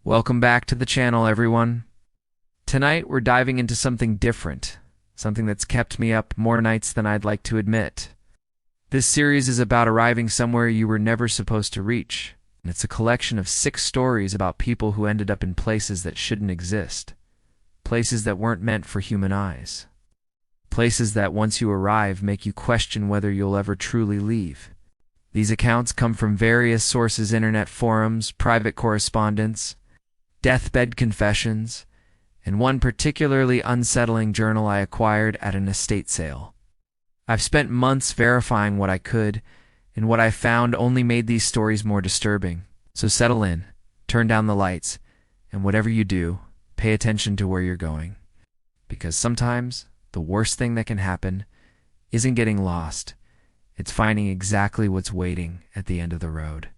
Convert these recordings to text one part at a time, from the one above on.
Welcome back to the channel, everyone. Tonight we're diving into something different, something that's kept me up more nights than I'd like to admit. This series is about arriving somewhere you were never supposed to reach, and it's a collection of 6 stories about people who ended up in places that shouldn't exist, places that weren't meant for human eyes, places that once you arrive make you question whether you'll ever truly leave. These accounts come from various sources: internet forums, private correspondence, deathbed confessions, and one particularly unsettling journal I acquired at an estate sale. I've spent months verifying what I could, and what I found only made these stories more disturbing. So settle in, turn down the lights, and whatever you do, pay attention to where you're going. Because sometimes the worst thing that can happen isn't getting lost, it's finding exactly what's waiting at the end of the road.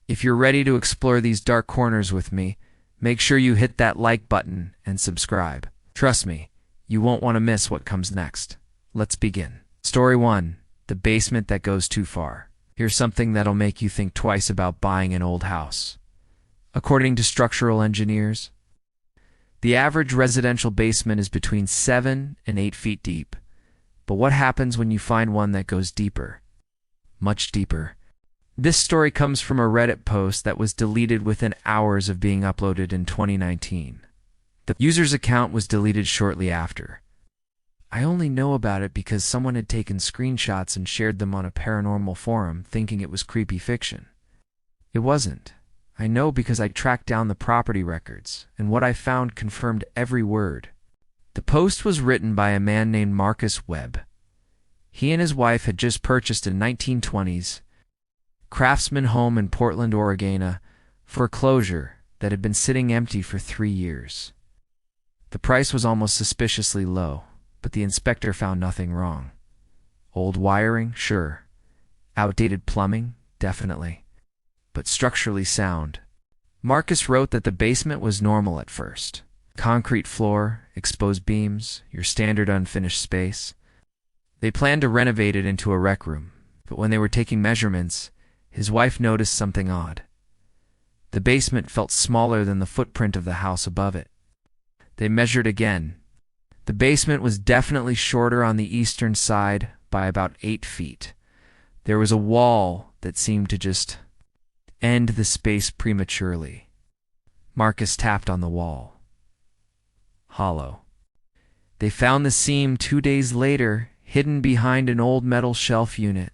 If you're ready to explore these dark corners with me, make sure you hit that like button and subscribe. Trust me, you won't want to miss what comes next. Let's begin. Story 1. The basement that goes too far. Here's something that'll make you think twice about buying an old house. According to structural engineers, the average residential basement is between 7 and 8 feet deep. But what happens when you find one that goes deeper? Much deeper. This story comes from a Reddit post that was deleted within hours of being uploaded in 2019. The user's account was deleted shortly after. I only know about it because someone had taken screenshots and shared them on a paranormal forum thinking it was creepy fiction. It wasn't. I know because I tracked down the property records, and what I found confirmed every word. The post was written by a man named Marcus Webb. He and his wife had just purchased a 1920s craftsman home in Portland, Oregon, foreclosure that had been sitting empty for 3 years. The price was almost suspiciously low, but the inspector found nothing wrong. Old wiring, sure. Outdated plumbing, definitely. But structurally sound. Marcus wrote that the basement was normal at first. Concrete floor, exposed beams, your standard unfinished space. They planned to renovate it into a rec room, but when they were taking measurements, his wife noticed something odd. The basement felt smaller than the footprint of the house above it. They measured again. The basement was definitely shorter on the eastern side by about 8 feet. There was a wall that seemed to just end the space prematurely. Marcus tapped on the wall. Hollow. They found the seam 2 days later, hidden behind an old metal shelf unit.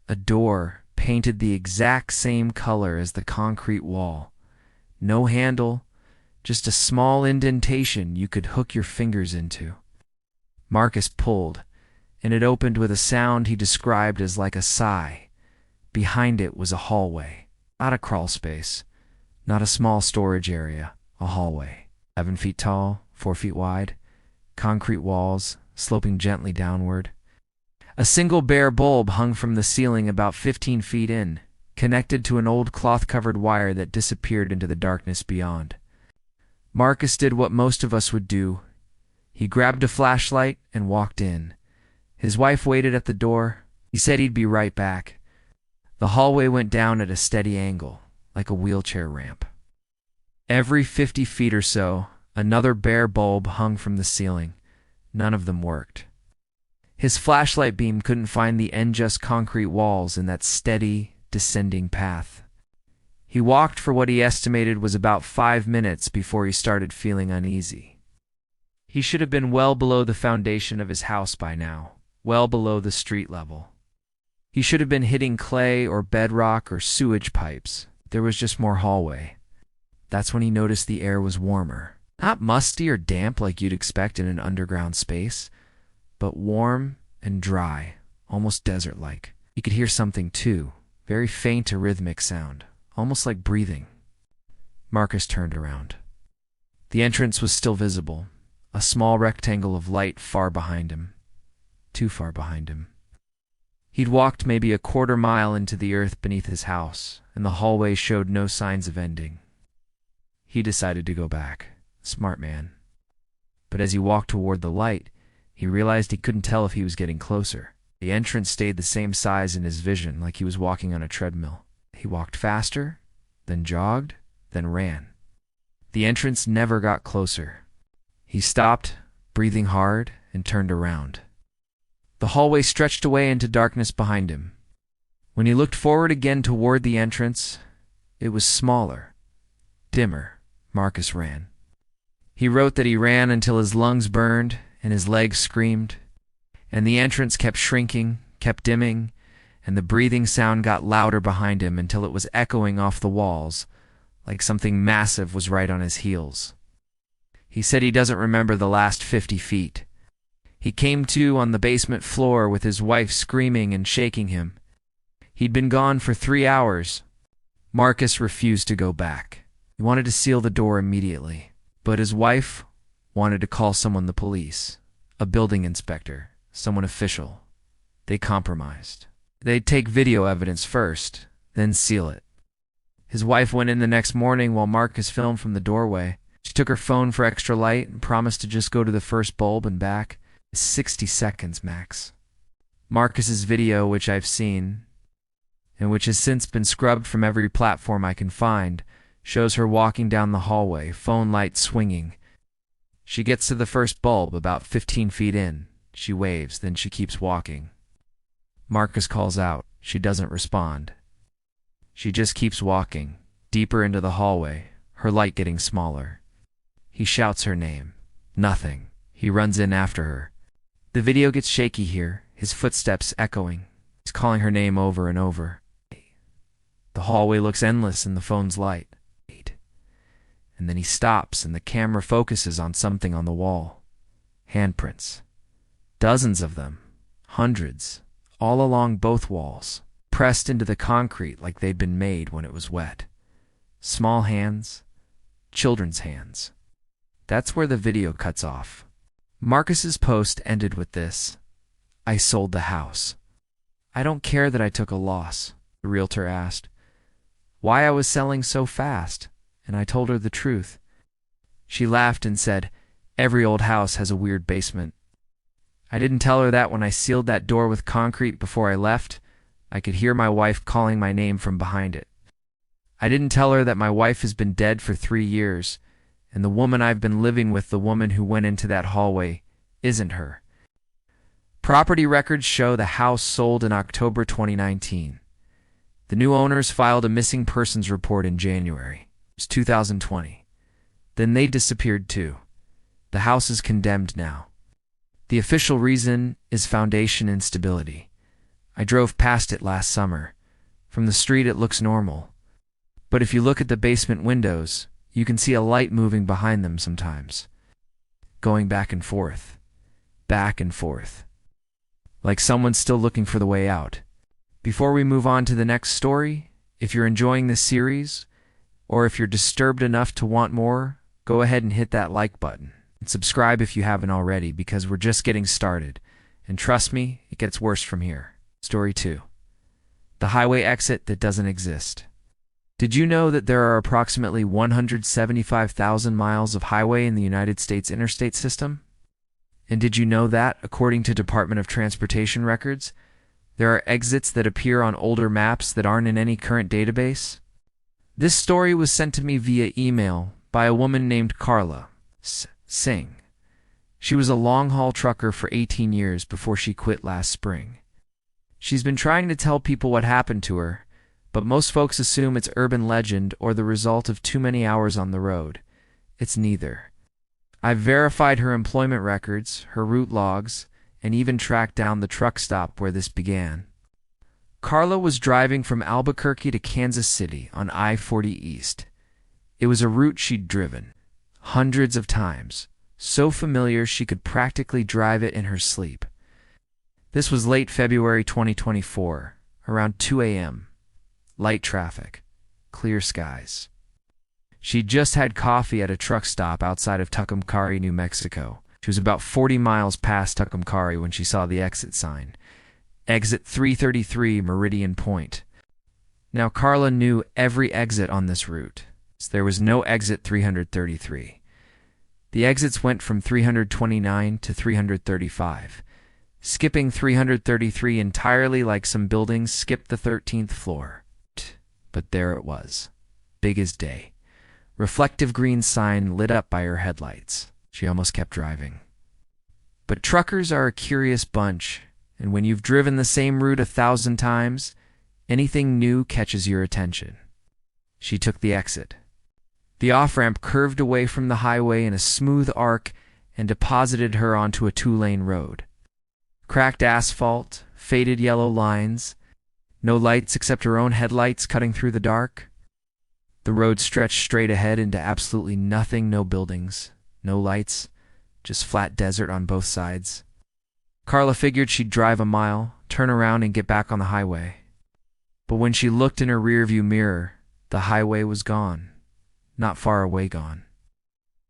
A door painted the exact same color as the concrete wall. No handle, just a small indentation you could hook your fingers into. Marcus pulled, and it opened with a sound he described as like a sigh. Behind it was a hallway, not a crawl space, not a small storage area, a hallway. 7 feet tall, 4 feet wide, concrete walls sloping gently downward. A single bare bulb hung from the ceiling about 15 feet in, connected to an old cloth-covered wire that disappeared into the darkness beyond. Marcus did what most of us would do. He grabbed a flashlight and walked in. His wife waited at the door. He said he'd be right back. The hallway went down at a steady angle, like a wheelchair ramp. Every 50 feet or so, another bare bulb hung from the ceiling. None of them worked. His flashlight beam couldn't find the unjust concrete walls in that steady, descending path. He walked for what he estimated was about 5 minutes before he started feeling uneasy. He should have been well below the foundation of his house by now, well below the street level. He should have been hitting clay or bedrock or sewage pipes. There was just more hallway. That's when he noticed the air was warmer. Not musty or damp like you'd expect in an underground space, but warm and dry, almost desert-like. He could hear something too, very faint, a rhythmic sound, almost like breathing. Marcus turned around. The entrance was still visible, a small rectangle of light far behind him. Too far behind him. He'd walked maybe a quarter mile into the earth beneath his house, and the hallway showed no signs of ending. He decided to go back. Smart man. But as he walked toward the light, he realized he couldn't tell if he was getting closer. The entrance stayed the same size in his vision, like he was walking on a treadmill. He walked faster, then jogged, then ran. The entrance never got closer. He stopped, breathing hard, and turned around. The hallway stretched away into darkness behind him. When he looked forward again toward the entrance, it was smaller, dimmer. Marcus ran. He wrote that he ran until his lungs burned and his legs screamed, and the entrance kept shrinking, kept dimming, and the breathing sound got louder behind him until it was echoing off the walls, like something massive was right on his heels. He said he doesn't remember the last 50 feet. He came to on the basement floor with his wife screaming and shaking him. He'd been gone for 3 hours. Marcus refused to go back. He wanted to seal the door immediately, but his wife wanted to call someone, the police, a building inspector, someone official. They compromised. They'd take video evidence first, then seal it. His wife went in the next morning while Marcus filmed from the doorway. She took her phone for extra light and promised to just go to the first bulb and back. 60 seconds max. Marcus's video, which I've seen, and which has since been scrubbed from every platform I can find, shows her walking down the hallway, phone light swinging. She gets to the first bulb about 15 feet in. She waves, then she keeps walking. Marcus calls out. She doesn't respond. She just keeps walking, deeper into the hallway, her light getting smaller. He shouts her name. Nothing. He runs in after her. The video gets shaky here, his footsteps echoing. He's calling her name over and over. The hallway looks endless in the phone's light. And then he stops and the camera focuses on something on the wall. Handprints. Dozens of them. Hundreds. All along both walls. Pressed into the concrete like they'd been made when it was wet. Small hands. Children's hands. That's where the video cuts off. Marcus's post ended with this: "I sold the house. I don't care that I took a loss." The realtor asked why I was selling so fast, and I told her the truth. She laughed and said, "Every old house has a weird basement." I didn't tell her that when I sealed that door with concrete before I left, I could hear my wife calling my name from behind it. I didn't tell her that my wife has been dead for 3 years, and the woman I've been living with, the woman who went into that hallway, isn't her. Property records show the house sold in October 2019. The new owners filed a missing persons report in January. It was 2020. Then they disappeared too. The house is condemned now. The official reason is foundation instability. I drove past it last summer. From the street it looks normal. But if you look at the basement windows, you can see a light moving behind them sometimes. Going back and forth. Back and forth. Like someone's still looking for the way out. Before we move on to the next story, if you're enjoying this series, or if you're disturbed enough to want more, go ahead and hit that like button. And subscribe if you haven't already, because we're just getting started. And trust me, it gets worse from here. Story 2. The highway exit that doesn't exist. Did you know that there are approximately 175,000 miles of highway in the United States interstate system? And did you know that, according to Department of Transportation records, there are exits that appear on older maps that aren't in any current database? This story was sent to me via email by a woman named Carla Singh. She was a long-haul trucker for 18 years before she quit last spring. She's been trying to tell people what happened to her, but most folks assume it's urban legend or the result of too many hours on the road. It's neither. I've verified her employment records, her route logs, and even tracked down the truck stop where this began. Carla was driving from Albuquerque to Kansas City on I-40 East. It was a route she'd driven hundreds of times, so familiar she could practically drive it in her sleep. This was late February 2024, around 2 a.m. Light traffic, clear skies. She'd just had coffee at a truck stop outside of Tucumcari, New Mexico. She was about 40 miles past Tucumcari when she saw the exit sign. Exit 333, Meridian Point. Now, Carla knew every exit on this route, so there was no exit 333. The exits went from 329 to 335. Skipping 333 entirely, like some buildings skipped the 13th floor. But there it was, big as day, reflective green sign lit up by her headlights. She almost kept driving. But truckers are a curious bunch, and when you've driven the same route 1,000 times, anything new catches your attention. She took the exit. The off-ramp curved away from the highway in a smooth arc and deposited her onto a 2-lane road. Cracked asphalt, faded yellow lines, no lights except her own headlights cutting through the dark. The road stretched straight ahead into absolutely nothing, no buildings, no lights, just flat desert on both sides. Carla figured she'd drive a mile, turn around and get back on the highway. But when she looked in her rearview mirror, the highway was gone, not far away gone.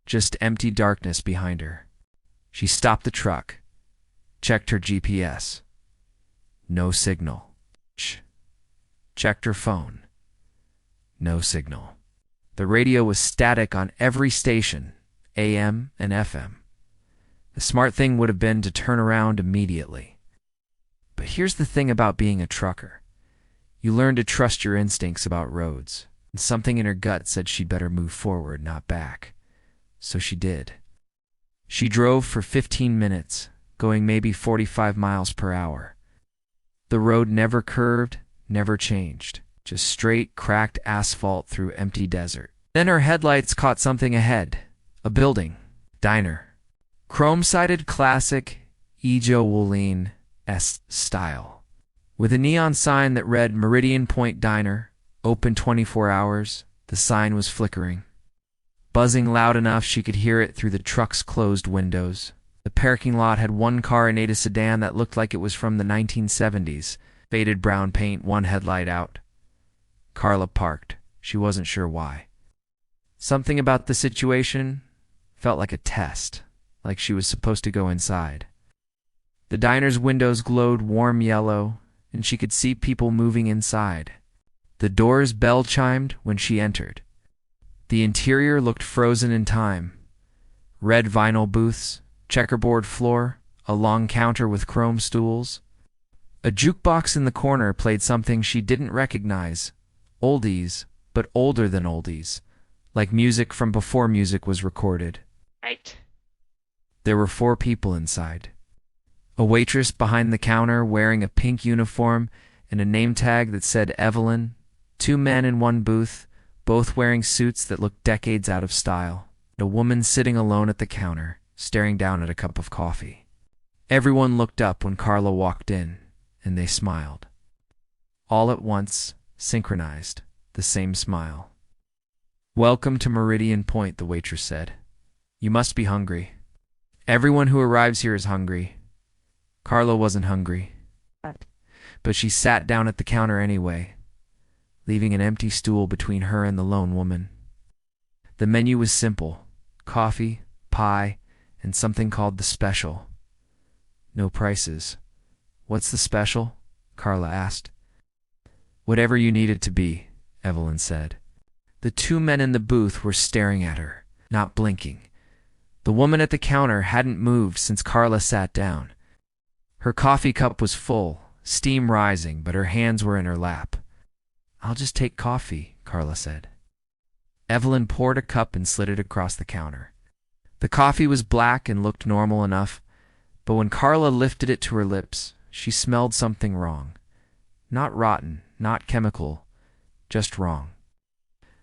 Just empty darkness behind her. She stopped the truck, checked her GPS. No signal. Checked her phone. No signal. The radio was static on every station, AM and FM. The smart thing would have been to turn around immediately. But here's the thing about being a trucker. You learn to trust your instincts about roads, and something in her gut said she'd better move forward, not back. So she did. She drove for 15 minutes, going maybe 45 miles per hour. The road never curved, never changed, just straight, cracked asphalt through empty desert. Then her headlights caught something ahead, a building, diner. Chrome-sided classic Ejo Wooleen-esque style, with a neon sign that read Meridian Point Diner, open 24 hours. The sign was flickering, buzzing loud enough she could hear it through the truck's closed windows. The parking lot had one car and a sedan that looked like it was from the 1970s, faded brown paint, one headlight out. Carla parked. She wasn't sure why. Something about the situation felt like a test, like she was supposed to go inside. The diner's windows glowed warm yellow, and she could see people moving inside. The door's bell chimed when she entered. The interior looked frozen in time. Red vinyl booths, checkerboard floor, a long counter with chrome stools. A jukebox in the corner played something she didn't recognize. Oldies, but older than oldies, like music from before music was recorded. Right. There were 4 people inside. A waitress behind the counter wearing a pink uniform and a name tag that said Evelyn. 2 men in one booth, both wearing suits that looked decades out of style. And a woman sitting alone at the counter, staring down at a cup of coffee. Everyone looked up when Carla walked in, and they smiled. All at once, synchronized, the same smile. "Welcome to Meridian Point," the waitress said. "You must be hungry. Everyone who arrives here is hungry." Carla wasn't hungry, but she sat down at the counter anyway, leaving an empty stool between her and the lone woman. The menu was simple: coffee, pie, and something called the special. No prices. "What's the special?" Carla asked. "Whatever you need it to be," Evelyn said. The 2 men in the booth were staring at her, not blinking. The woman at the counter hadn't moved since Carla sat down. Her coffee cup was full, steam rising, but her hands were in her lap. "I'll just take coffee," Carla said. Evelyn poured a cup and slid it across the counter. The coffee was black and looked normal enough, but when Carla lifted it to her lips, she smelled something wrong. Not rotten, not chemical, just wrong.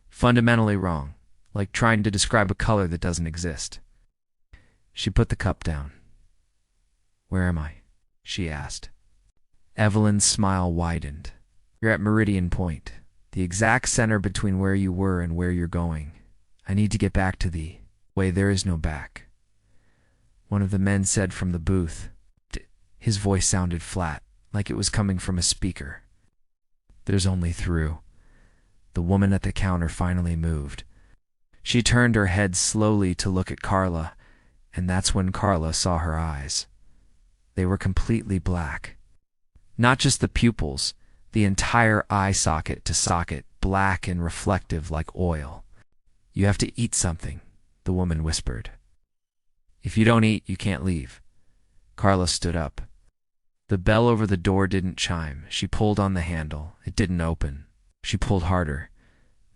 Fundamentally wrong, like trying to describe a color that doesn't exist. She put the cup down. "Where am I?" she asked. Evelyn's smile widened. "You're at Meridian Point, the exact center between where you were and where you're going. I need to get back to the way there is no back." One of the men said from the booth. His voice sounded flat, like it was coming from a speaker. "There's only through." The woman at the counter finally moved. She turned her head slowly to look at Carla, and that's when Carla saw her eyes. They were completely black. Not just the pupils, the entire eye socket to socket, black and reflective like oil. "You have to eat something," the woman whispered. "If you don't eat, you can't leave." Carla stood up. The bell over the door didn't chime. She pulled on the handle. It didn't open. She pulled harder.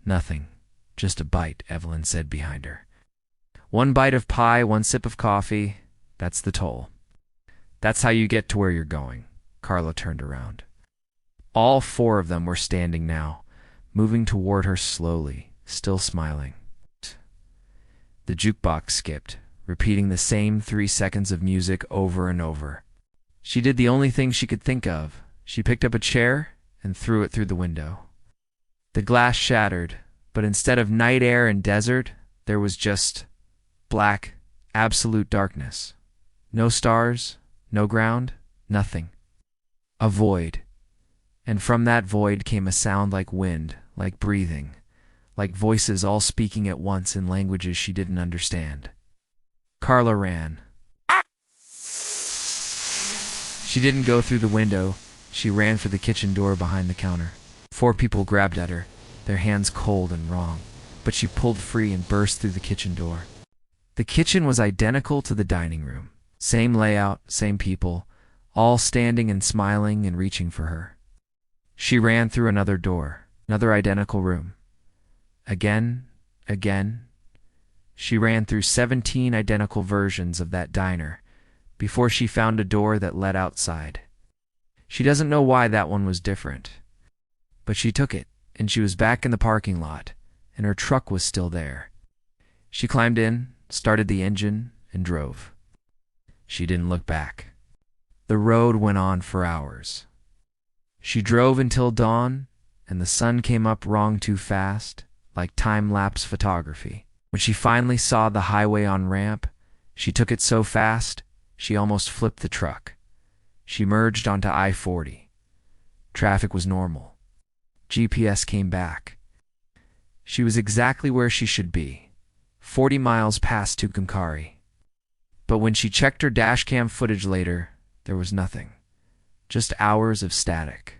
Nothing. Just a bite, Evelyn said behind her. One bite of pie, one sip of coffee, that's the toll. That's how you get to where you're going. Carla turned around. All four of them were standing now, moving toward her slowly, still smiling. The jukebox skipped, repeating the same 3 seconds of music over and over. She did the only thing she could think of. She picked up a chair and threw it through the window. The glass shattered, but instead of night air and desert, there was just black, absolute darkness. No stars, no ground, nothing. A void. And from that void came a sound like wind, like breathing, like voices all speaking at once in languages she didn't understand. Carla ran. She didn't go through the window. She ran for the kitchen door behind the counter. 4 people grabbed at her, their hands cold and wrong, but she pulled free and burst through the kitchen door. The kitchen was identical to the dining room. Same layout, same people, all standing and smiling and reaching for her. She ran through another door, another identical room. Again. She ran through 17 identical versions of that diner before she found a door that led outside. She doesn't know why that one was different, but she took it, and she was back in the parking lot, and her truck was still there. She climbed in, started the engine, and drove. She didn't look back. The road went on for hours. She drove until dawn, and the sun came up wrong too fast, like time-lapse photography. When she finally saw the highway on ramp, she took it so fast, she almost flipped the truck. She merged onto I-40. Traffic was normal. GPS came back. She was exactly where she should be, 40 miles past Tucumcari. But when she checked her dashcam footage later, there was nothing. Just hours of static.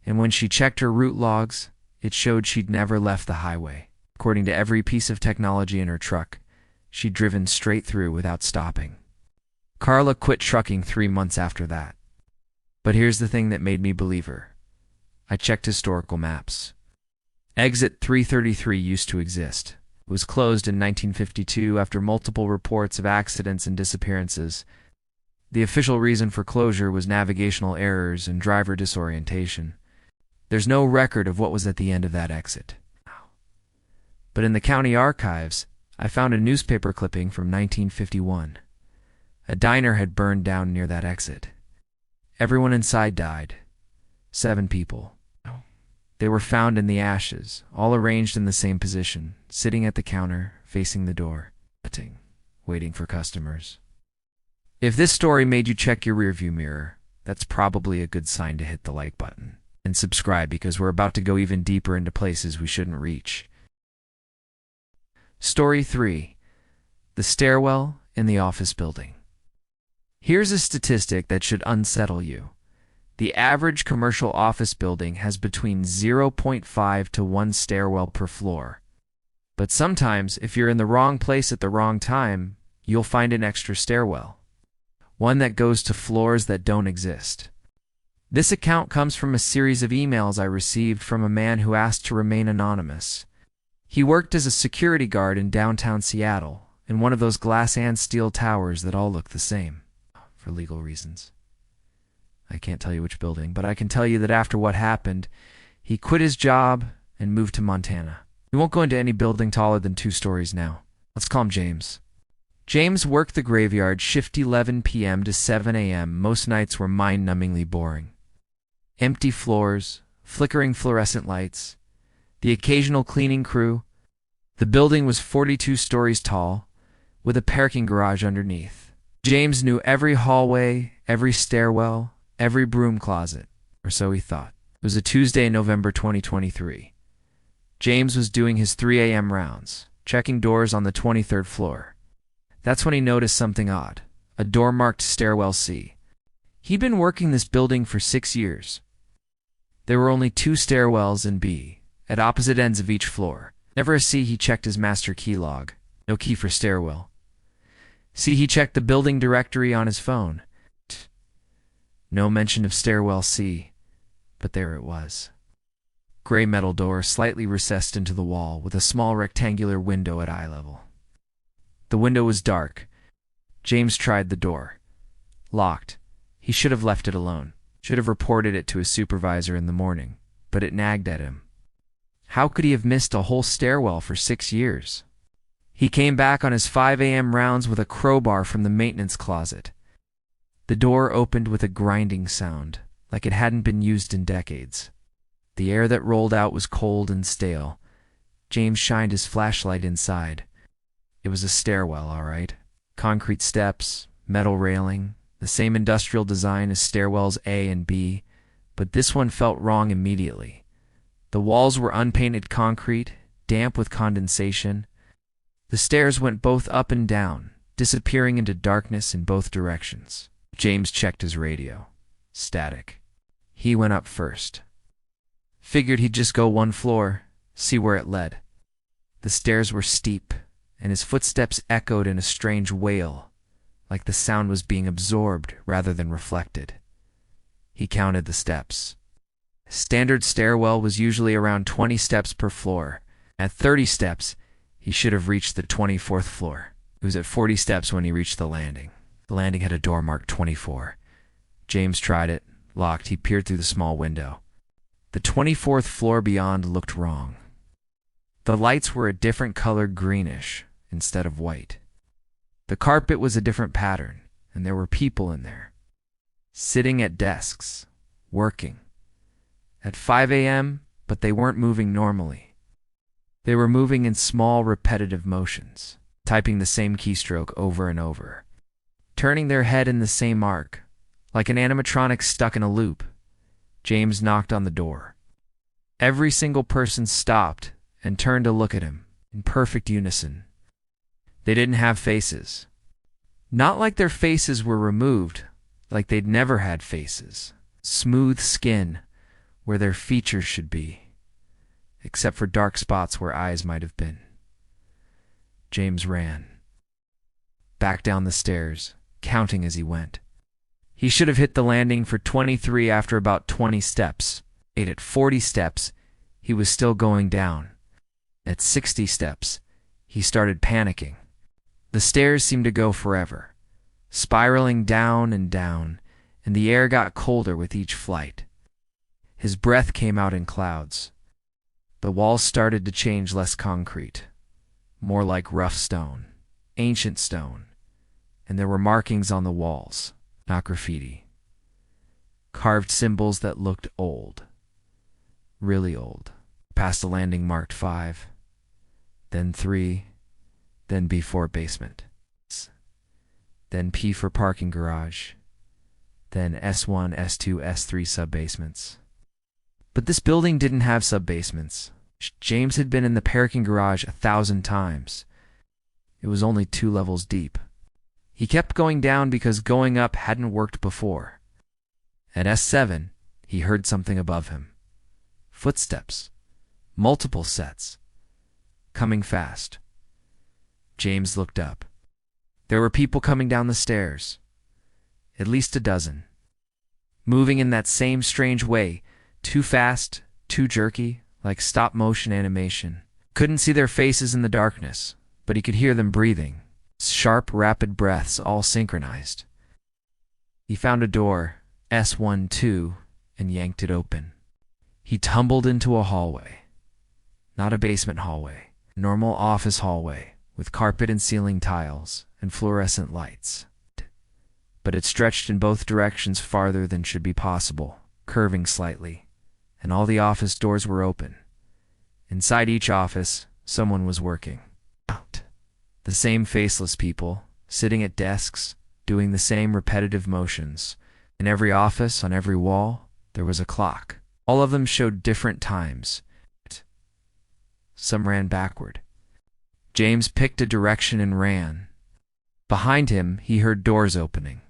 And when she checked her route logs, it showed she'd never left the highway. According to every piece of technology in her truck, she'd driven straight through without stopping. Carla quit trucking 3 months after that. But here's the thing that made me believe her. I checked historical maps. Exit 333 used to exist. It was closed in 1952 after multiple reports of accidents and disappearances. The official reason for closure was navigational errors and driver disorientation. There's no record of what was at the end of that exit. But in the county archives, I found a newspaper clipping from 1951. A diner had burned down near that exit. Everyone inside died. 7 people. They were found in the ashes, all arranged in the same position, sitting at the counter, facing the door, waiting for customers. If this story made you check your rearview mirror, that's probably a good sign to hit the like button and subscribe, because we're about to go even deeper into places we shouldn't reach. Story 3. The Stairwell in the Office Building. Here's a statistic that should unsettle you. The average commercial office building has between 0.5 to 1 stairwell per floor. But sometimes, if you're in the wrong place at the wrong time, you'll find an extra stairwell. One that goes to floors that don't exist. This account comes from a series of emails I received from a man who asked to remain anonymous. He worked as a security guard in downtown Seattle, in one of those glass and steel towers that all look the same, for legal reasons. I can't tell you which building, but I can tell you that after what happened, he quit his job and moved to Montana. We won't go into any building taller than 2 stories now. Let's call him James. James worked the graveyard shift 11 p.m. to 7 a.m. Most nights were mind-numbingly boring. Empty floors, flickering fluorescent lights, the occasional cleaning crew. The building was 42 stories tall, with a parking garage underneath. James knew every hallway, every stairwell, every broom closet, or so he thought. It was a Tuesday in November 2023. James was doing his 3 a.m. rounds, checking doors on the 23rd floor. That's when he noticed something odd, a door marked Stairwell C. He'd been working this building for 6 years. There were only 2 stairwells in B, at opposite ends of each floor. Never a C. He checked his master key log. No key for stairwell. C. He checked the building directory on his phone. No mention of Stairwell C, but there it was. gray metal door slightly recessed into the wall with a small rectangular window at eye level. The window was dark. James tried the door. Locked. He should have left it alone. Should have reported it to his supervisor in the morning, but it nagged at him. How could he have missed a whole stairwell for 6 years? He came back on his 5 a.m. rounds with a crowbar from the maintenance closet. The door opened with a grinding sound, like it hadn't been used in decades. The air that rolled out was cold and stale. James shined his flashlight inside. It was a stairwell, all right. Concrete steps, metal railing, the same industrial design as stairwells A and B, but this one felt wrong immediately. The walls were unpainted concrete, damp with condensation. The stairs went both up and down, disappearing into darkness in both directions. James checked his radio. Static. He went up first. Figured he'd just go one floor, see where it led. The stairs were steep, and his footsteps echoed in a strange wail, like the sound was being absorbed rather than reflected. He counted the steps. A standard stairwell was usually around 20 steps per floor. At 30 steps, he should have reached the 24th floor. It was at 40 steps when he reached the landing. The landing had a door marked 24. James tried it. Locked, he peered through the small window. The 24th floor beyond looked wrong. The lights were a different color, greenish, instead of white. The carpet was a different pattern, and there were people in there, sitting at desks, working. At 5 a.m., but they weren't moving normally. They were moving in small, repetitive motions, typing the same keystroke over and over, turning their head in the same arc, like an animatronic stuck in a loop. James knocked on the door. Every single person stopped and turned to look at him, in perfect unison. They didn't have faces. Not like their faces were removed, like they'd never had faces. Smooth skin, where their features should be, except for dark spots where eyes might have been. James ran. Back down the stairs, counting as he went. He should have hit the landing for 23 after about 20 steps. At 40 steps, he was still going down. At 60 steps, he started panicking. The stairs seemed to go forever, spiraling down, and the air got colder with each flight. His breath came out in clouds. The walls started to change less concrete, more like rough stone, ancient stone, and there were markings on the walls, not graffiti. Carved symbols that looked old, really old. Past a landing marked 5, then 3, then B for basement, then P for parking garage, then S1, S2, S3 sub-basements. But this building didn't have sub-basements. James had been in the parking garage 1,000 times. It was only 2 levels deep. He kept going down because going up hadn't worked before. At S7, he heard something above him. Footsteps. Multiple sets. Coming fast. James looked up. There were people coming down the stairs. At least a dozen. Moving in that same strange way, too fast, too jerky, like stop-motion animation. Couldn't see their faces in the darkness, but he could hear them breathing. Sharp, rapid breaths, all synchronized. He found a door, S12, and yanked it open. He tumbled into a hallway. Not a basement hallway. Normal office hallway, with carpet and ceiling tiles, and fluorescent lights. But it stretched in both directions farther than should be possible, curving slightly, and all the office doors were open. Inside each office, someone was working. Out. The same faceless people, sitting at desks, doing the same repetitive motions. In every office, on every wall, there was a clock. All of them showed different times. Some ran backward. James picked a direction and ran. Behind him, he heard doors opening.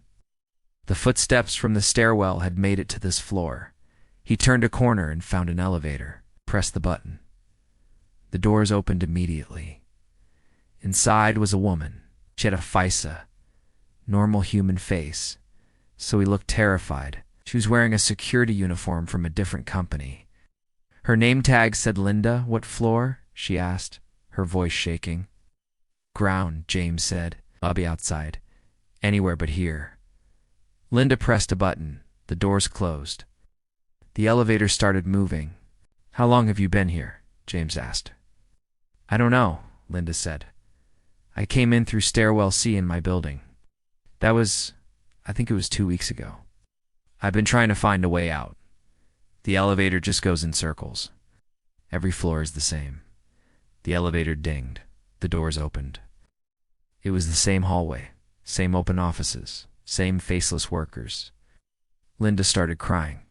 The footsteps from the stairwell had made it to this floor. He turned a corner and found an elevator. Pressed the button. The doors opened immediately. Inside was a woman. She had a FISA, normal human face, so he looked terrified. She was wearing a security uniform from a different company. Her name tag said Linda. "What floor?" she asked, her voice shaking. "Ground," James said. "I'll be outside. Anywhere but here." Linda pressed a button. The doors closed. The elevator started moving. "How long have you been here?" James asked. "I don't know," Linda said. "I came in through stairwell C in my building. I think it was 2 weeks ago. I've been trying to find a way out. The elevator just goes in circles. Every floor is the same." The elevator dinged. The doors opened. It was the same hallway, same open offices, same faceless workers. Linda started crying.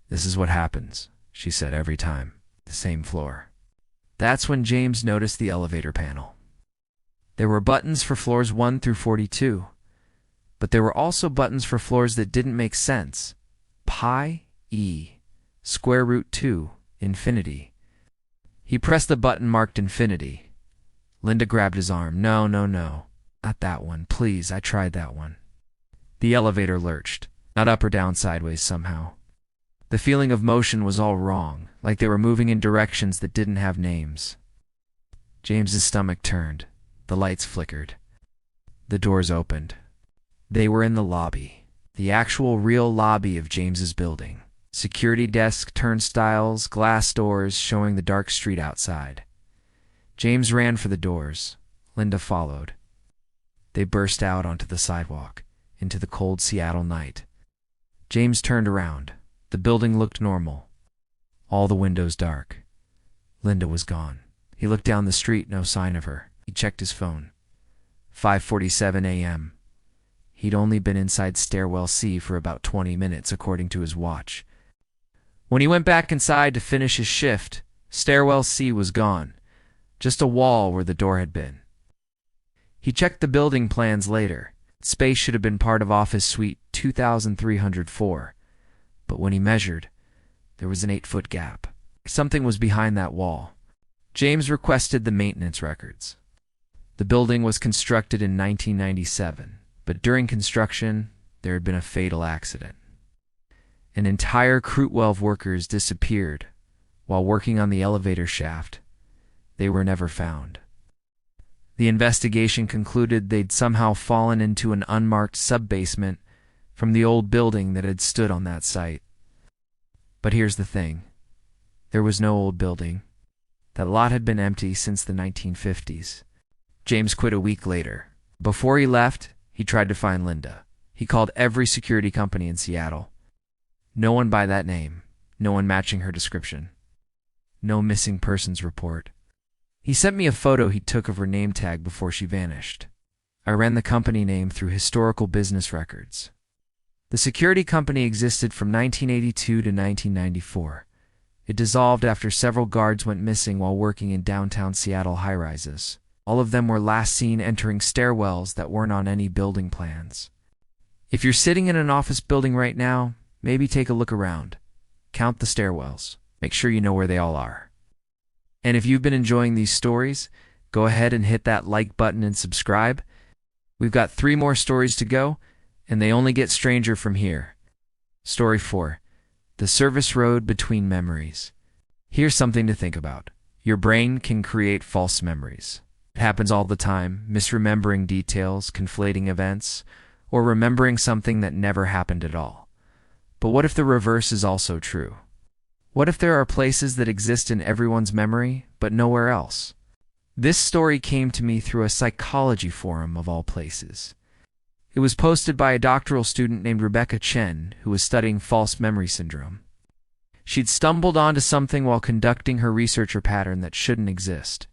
"This is what happens," she said every time. "The same floor." That's when James noticed the elevator panel. There were buttons for floors 1 through 42, but there were also buttons for floors that didn't make sense. Pi, E, square root 2, infinity. He pressed the button marked infinity. Linda grabbed his arm. No, not that one. Please, I tried that one." The elevator lurched, not up or down, sideways somehow. The feeling of motion was all wrong, like they were moving in directions that didn't have names. James's stomach turned. The lights flickered. The doors opened. They were in the lobby, the actual real lobby of James's building. Security desk, turnstiles, glass doors showing the dark street outside. James ran for the doors. Linda followed. They burst out onto the sidewalk, into the cold Seattle night. James turned around. The building looked normal. All the windows dark. Linda was gone. He looked down the street, no sign of her. He checked his phone. 5:47 a.m. He'd only been inside stairwell C for about 20 minutes, according to his watch. When he went back inside to finish his shift, stairwell C was gone, just a wall where the door had been. He checked the building plans later. Space should have been part of office suite 2304, but when he measured, there was an 8-foot gap. Something was behind that wall. James requested the maintenance records. The building was constructed in 1997, but during construction, there had been a fatal accident. An entire crew of workers disappeared while working on the elevator shaft. They were never found. The investigation concluded they'd somehow fallen into an unmarked sub-basement from the old building that had stood on that site. But here's the thing. There was no old building. That lot had been empty since the 1950s. James quit a week later. Before he left, he tried to find Linda. He called every security company in Seattle. No one by that name. No one matching her description. No missing persons report. He sent me a photo he took of her name tag before she vanished. I ran the company name through historical business records. The security company existed from 1982 to 1994. It dissolved after several guards went missing while working in downtown Seattle high-rises. All of them were last seen entering stairwells that weren't on any building plans. If you're sitting in an office building right now, maybe take a look around. Count the stairwells. Make sure you know where they all are. And if you've been enjoying these stories, go ahead and hit that like button and subscribe. We've got 3 more stories to go, and they only get stranger from here. Story 4. The Service Road Between Memories. Here's something to think about. Your brain can create false memories. It happens all the time, misremembering details, conflating events, or remembering something that never happened at all. But what if the reverse is also true? What if there are places that exist in everyone's memory, but nowhere else? This story came to me through a psychology forum of all places. It was posted by a doctoral student named Rebecca Chen, who was studying false memory syndrome. She'd stumbled onto something while conducting her research or pattern that shouldn't exist.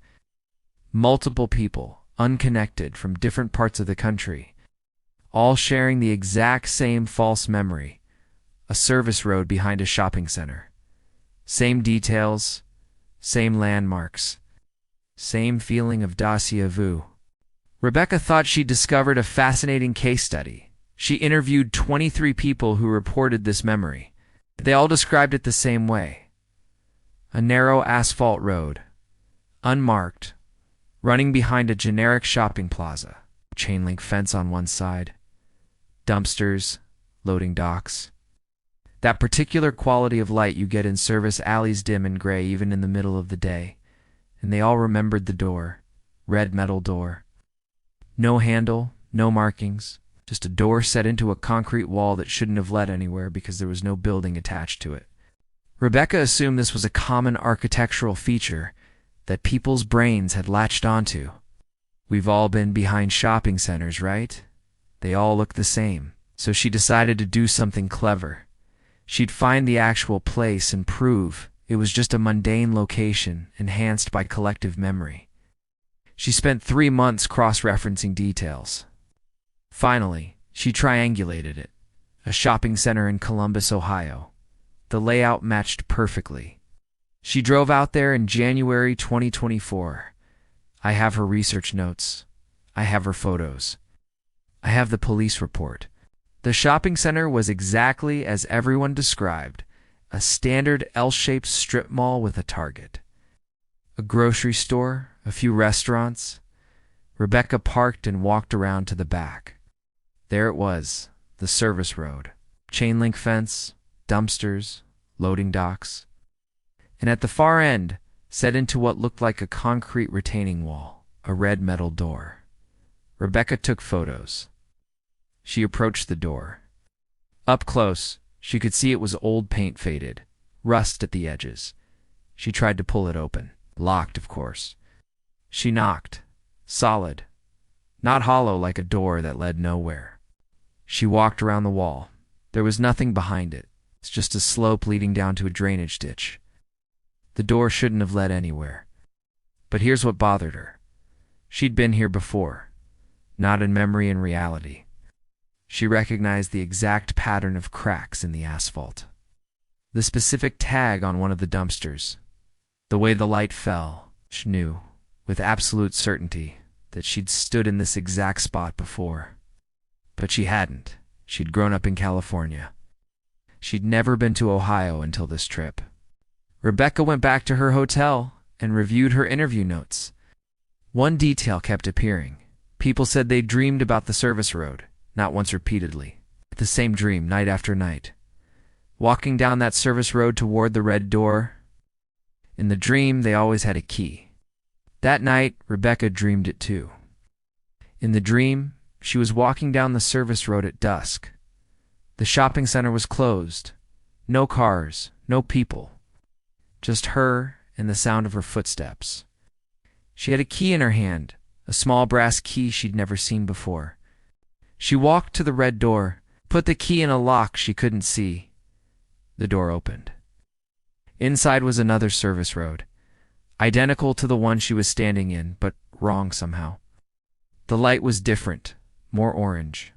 Multiple people, unconnected from different parts of the country, all sharing the exact same false memory, a service road behind a shopping center. Same details, same landmarks, same feeling of déjà vu. Rebecca thought she'd discovered a fascinating case study. She interviewed 23 people who reported this memory. They all described it the same way. A narrow asphalt road, unmarked, running behind a generic shopping plaza, chain link fence on one side, dumpsters, loading docks. That particular quality of light you get in service alleys, dim and gray even in the middle of the day. And they all remembered the door. Red metal door. No handle, no markings, just a door set into a concrete wall that shouldn't have led anywhere because there was no building attached to it. Rebecca assumed this was a common architectural feature that people's brains had latched onto. We've all been behind shopping centers, right? They all look the same. So she decided to do something clever. She'd find the actual place and prove it was just a mundane location enhanced by collective memory. She spent 3 months cross-referencing details. Finally, she triangulated it. A shopping center in Columbus, Ohio. The layout matched perfectly. She drove out there in January 2024. I have her research notes. I have her photos. I have the police report. The shopping center was exactly as everyone described, a standard L-shaped strip mall with a Target. A grocery store, a few restaurants. Rebecca parked and walked around to the back. There it was, the service road. Chain link fence, dumpsters, loading docks. And at the far end, set into what looked like a concrete retaining wall, a red metal door. Rebecca took photos. She approached the door. Up close, she could see it was old paint faded, rust at the edges. She tried to pull it open. Locked, of course. She knocked. Solid. Not hollow like a door that led nowhere. She walked around the wall. There was nothing behind it. It's just a slope leading down to a drainage ditch. The door shouldn't have led anywhere. But here's what bothered her. She'd been here before. Not in memory and reality. She recognized the exact pattern of cracks in the asphalt. The specific tag on one of the dumpsters. The way the light fell. She knew, with absolute certainty, that she'd stood in this exact spot before. But she hadn't. She'd grown up in California. She'd never been to Ohio until this trip. Rebecca went back to her hotel and reviewed her interview notes. One detail kept appearing. People said they dreamed about the service road, not once repeatedly. The same dream, night after night. Walking down that service road toward the red door. In the dream, they always had a key. That night, Rebecca dreamed it too. In the dream, she was walking down the service road at dusk. The shopping center was closed. No cars, no people. Just her and the sound of her footsteps. She had a key in her hand, a small brass key she'd never seen before. She walked to the red door, put the key in a lock she couldn't see. The door opened. Inside was another service road, identical to the one she was standing in, but wrong somehow. The light was different, more orange,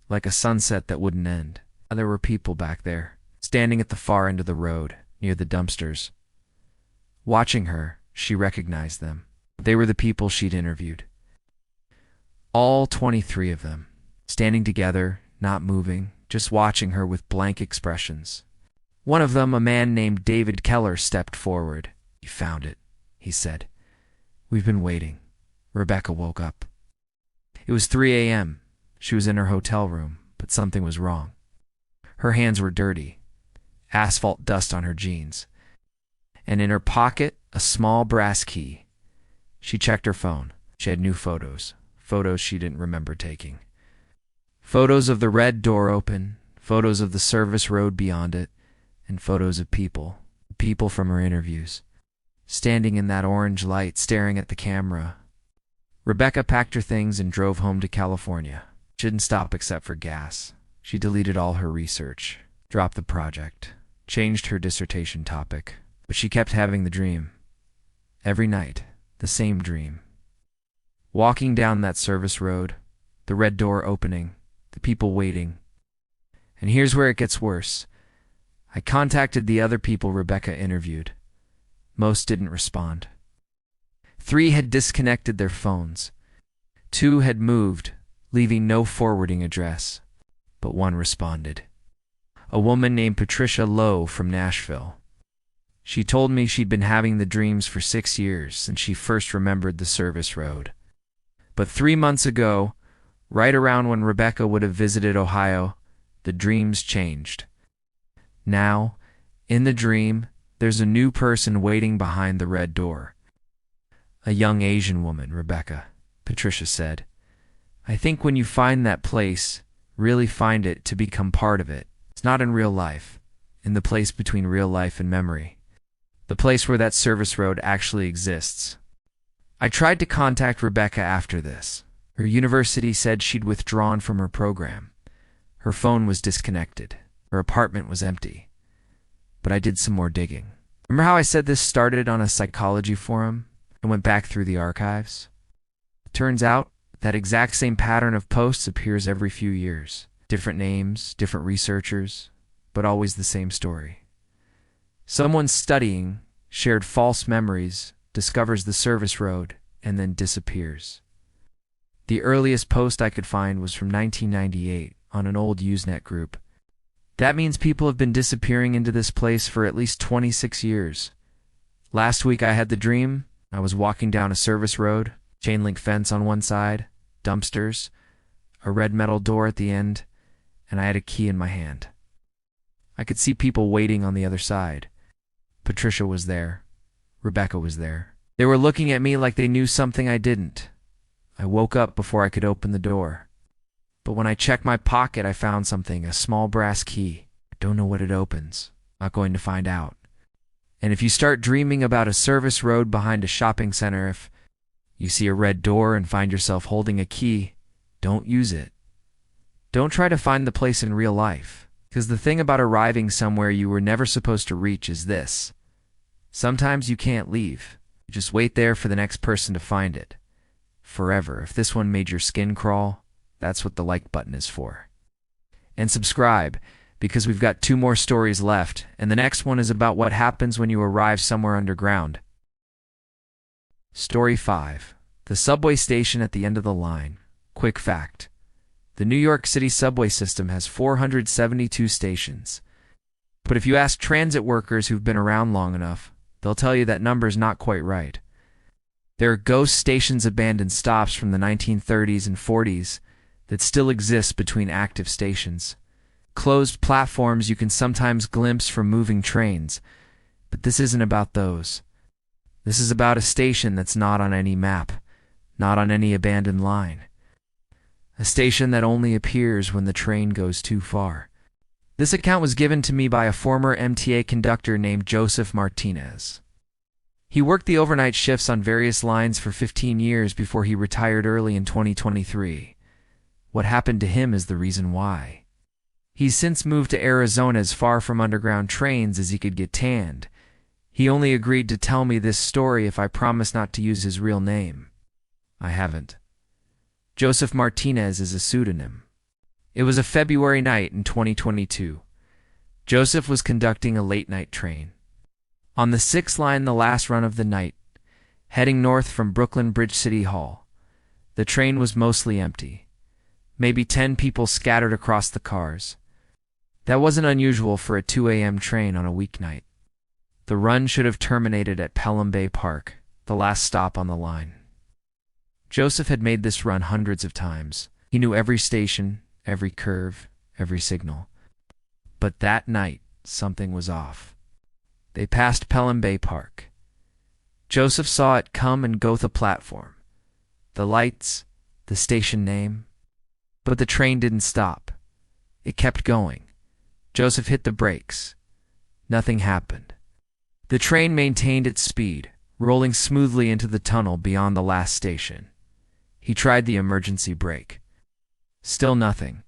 like a sunset that wouldn't end. There were people back there, standing at the far end of the road, near the dumpsters. Watching her, she recognized them. They were the people she'd interviewed. All 23 of them, standing together, not moving, just watching her with blank expressions. One of them, a man named David Keller, stepped forward. "You found it," he said. "We've been waiting." Rebecca woke up. It was 3 a.m. She was in her hotel room, but something was wrong. Her hands were dirty, asphalt dust on her jeans, and in her pocket, a small brass key. She checked her phone. She had new photos she didn't remember taking. Photos of the red door open, photos of the service road beyond it, and photos of people from her interviews, standing in that orange light, staring at the camera. Rebecca packed her things and drove home to California. She didn't stop except for gas. She deleted all her research, dropped the project, changed her dissertation topic, but she kept having the dream. Every night, the same dream. Walking down that service road, the red door opening, the people waiting. And here's where it gets worse. I contacted the other people Rebecca interviewed. Most didn't respond. 3 had disconnected their phones. 2 had moved, leaving no forwarding address. But 1 responded. A woman named Patricia Lowe from Nashville. She told me she'd been having the dreams for 6 years since she first remembered the service road. But 3 months ago, right around when Rebecca would have visited Ohio, the dreams changed. Now, in the dream, there's a new person waiting behind the red door. A young Asian woman, Rebecca, Patricia said. I think when you find that place, really find it to become part of it. It's not in real life, in the place between real life and memory. The place where that service road actually exists. I tried to contact Rebecca after this. Her university said she'd withdrawn from her program. Her phone was disconnected. Her apartment was empty. But I did some more digging. Remember how I said this started on a psychology forum and went back through the archives? It turns out that exact same pattern of posts appears every few years. Different names, different researchers, but always the same story. Someone studying shared false memories, discovers the service road, and then disappears. The earliest post I could find was from 1998 on an old Usenet group. That means people have been disappearing into this place for at least 26 years. Last week I had the dream. I was walking down a service road, chain link fence on one side, dumpsters, a red metal door at the end, and I had a key in my hand. I could see people waiting on the other side. Patricia was there. Rebecca was there. They were looking at me like they knew something I didn't. I woke up before I could open the door. But when I checked my pocket, I found something, a small brass key. I don't know what it opens. Not going to find out. And if you start dreaming about a service road behind a shopping center, if you see a red door and find yourself holding a key, don't use it. Don't try to find the place in real life. Because the thing about arriving somewhere you were never supposed to reach is this. Sometimes you can't leave. You just wait there for the next person to find it. Forever. If this one made your skin crawl, that's what the like button is for. And subscribe, because we've got 2 more stories left, and the next one is about what happens when you arrive somewhere underground. Story 5. The subway station at the end of the line. Quick fact. The New York City subway system has 472 stations. But if you ask transit workers who've been around long enough, they'll tell you that number's not quite right. There are ghost stations, abandoned stops from the 1930s and 40s that still exist between active stations. Closed platforms you can sometimes glimpse from moving trains, but this isn't about those. This is about a station that's not on any map, not on any abandoned line. A station that only appears when the train goes too far. This account was given to me by a former MTA conductor named Joseph Martinez. He worked the overnight shifts on various lines for 15 years before he retired early in 2023. What happened to him is the reason why. He's since moved to Arizona as far from underground trains as he could get tanned. He only agreed to tell me this story if I promised not to use his real name. I haven't. Joseph Martinez is a pseudonym. It was a February night in 2022. Joseph was conducting a late-night train. On the 6th line, the last run of the night, heading north from Brooklyn Bridge City Hall. The train was mostly empty. Maybe 10 people scattered across the cars. That wasn't unusual for a 2 a.m. train on a weeknight. The run should have terminated at Pelham Bay Park, the last stop on the line. Joseph had made this run hundreds of times. He knew every station, every curve, every signal. But that night, something was off. They passed Pelham Bay Park. Joseph saw it come and go the platform. The lights, the station name. But the train didn't stop. It kept going. Joseph hit the brakes. Nothing happened. The train maintained its speed, rolling smoothly into the tunnel beyond the last station. He tried the emergency brake. Still nothing.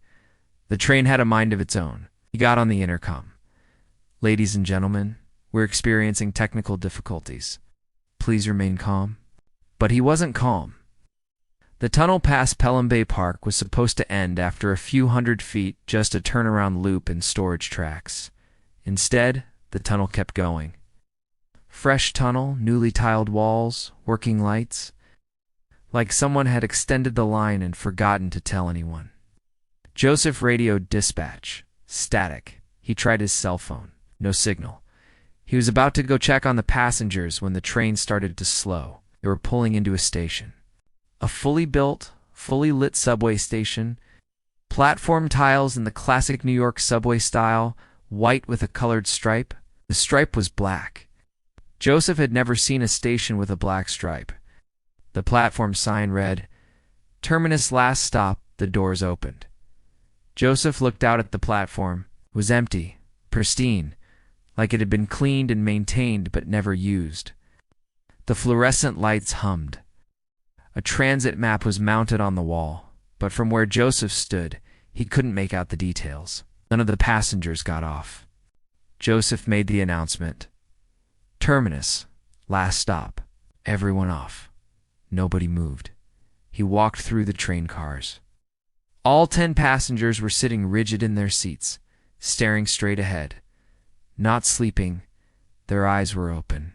The train had a mind of its own. He got on the intercom. Ladies and gentlemen, we're experiencing technical difficulties. Please remain calm. But he wasn't calm. The tunnel past Pelham Bay Park was supposed to end after a few hundred feet, just a turnaround loop and storage tracks. Instead, the tunnel kept going. Fresh tunnel, newly tiled walls, working lights. Like someone had extended the line and forgotten to tell anyone. Joseph radioed dispatch. Static. He tried his cell phone. No signal. He was about to go check on the passengers when the train started to slow. They were pulling into a station. A fully built, fully lit subway station. Platform tiles in the classic New York subway style, white with a colored stripe. The stripe was black. Joseph had never seen a station with a black stripe. The platform sign read, "Terminus last stop, the doors opened." Joseph looked out at the platform. It was empty, pristine, like it had been cleaned and maintained but never used. The fluorescent lights hummed. A transit map was mounted on the wall, but from where Joseph stood, he couldn't make out the details. None of the passengers got off. Joseph made the announcement. "Terminus, last stop, everyone off." Nobody moved. He walked through the train cars. All 10 passengers were sitting rigid in their seats, staring straight ahead. Not sleeping, their eyes were open.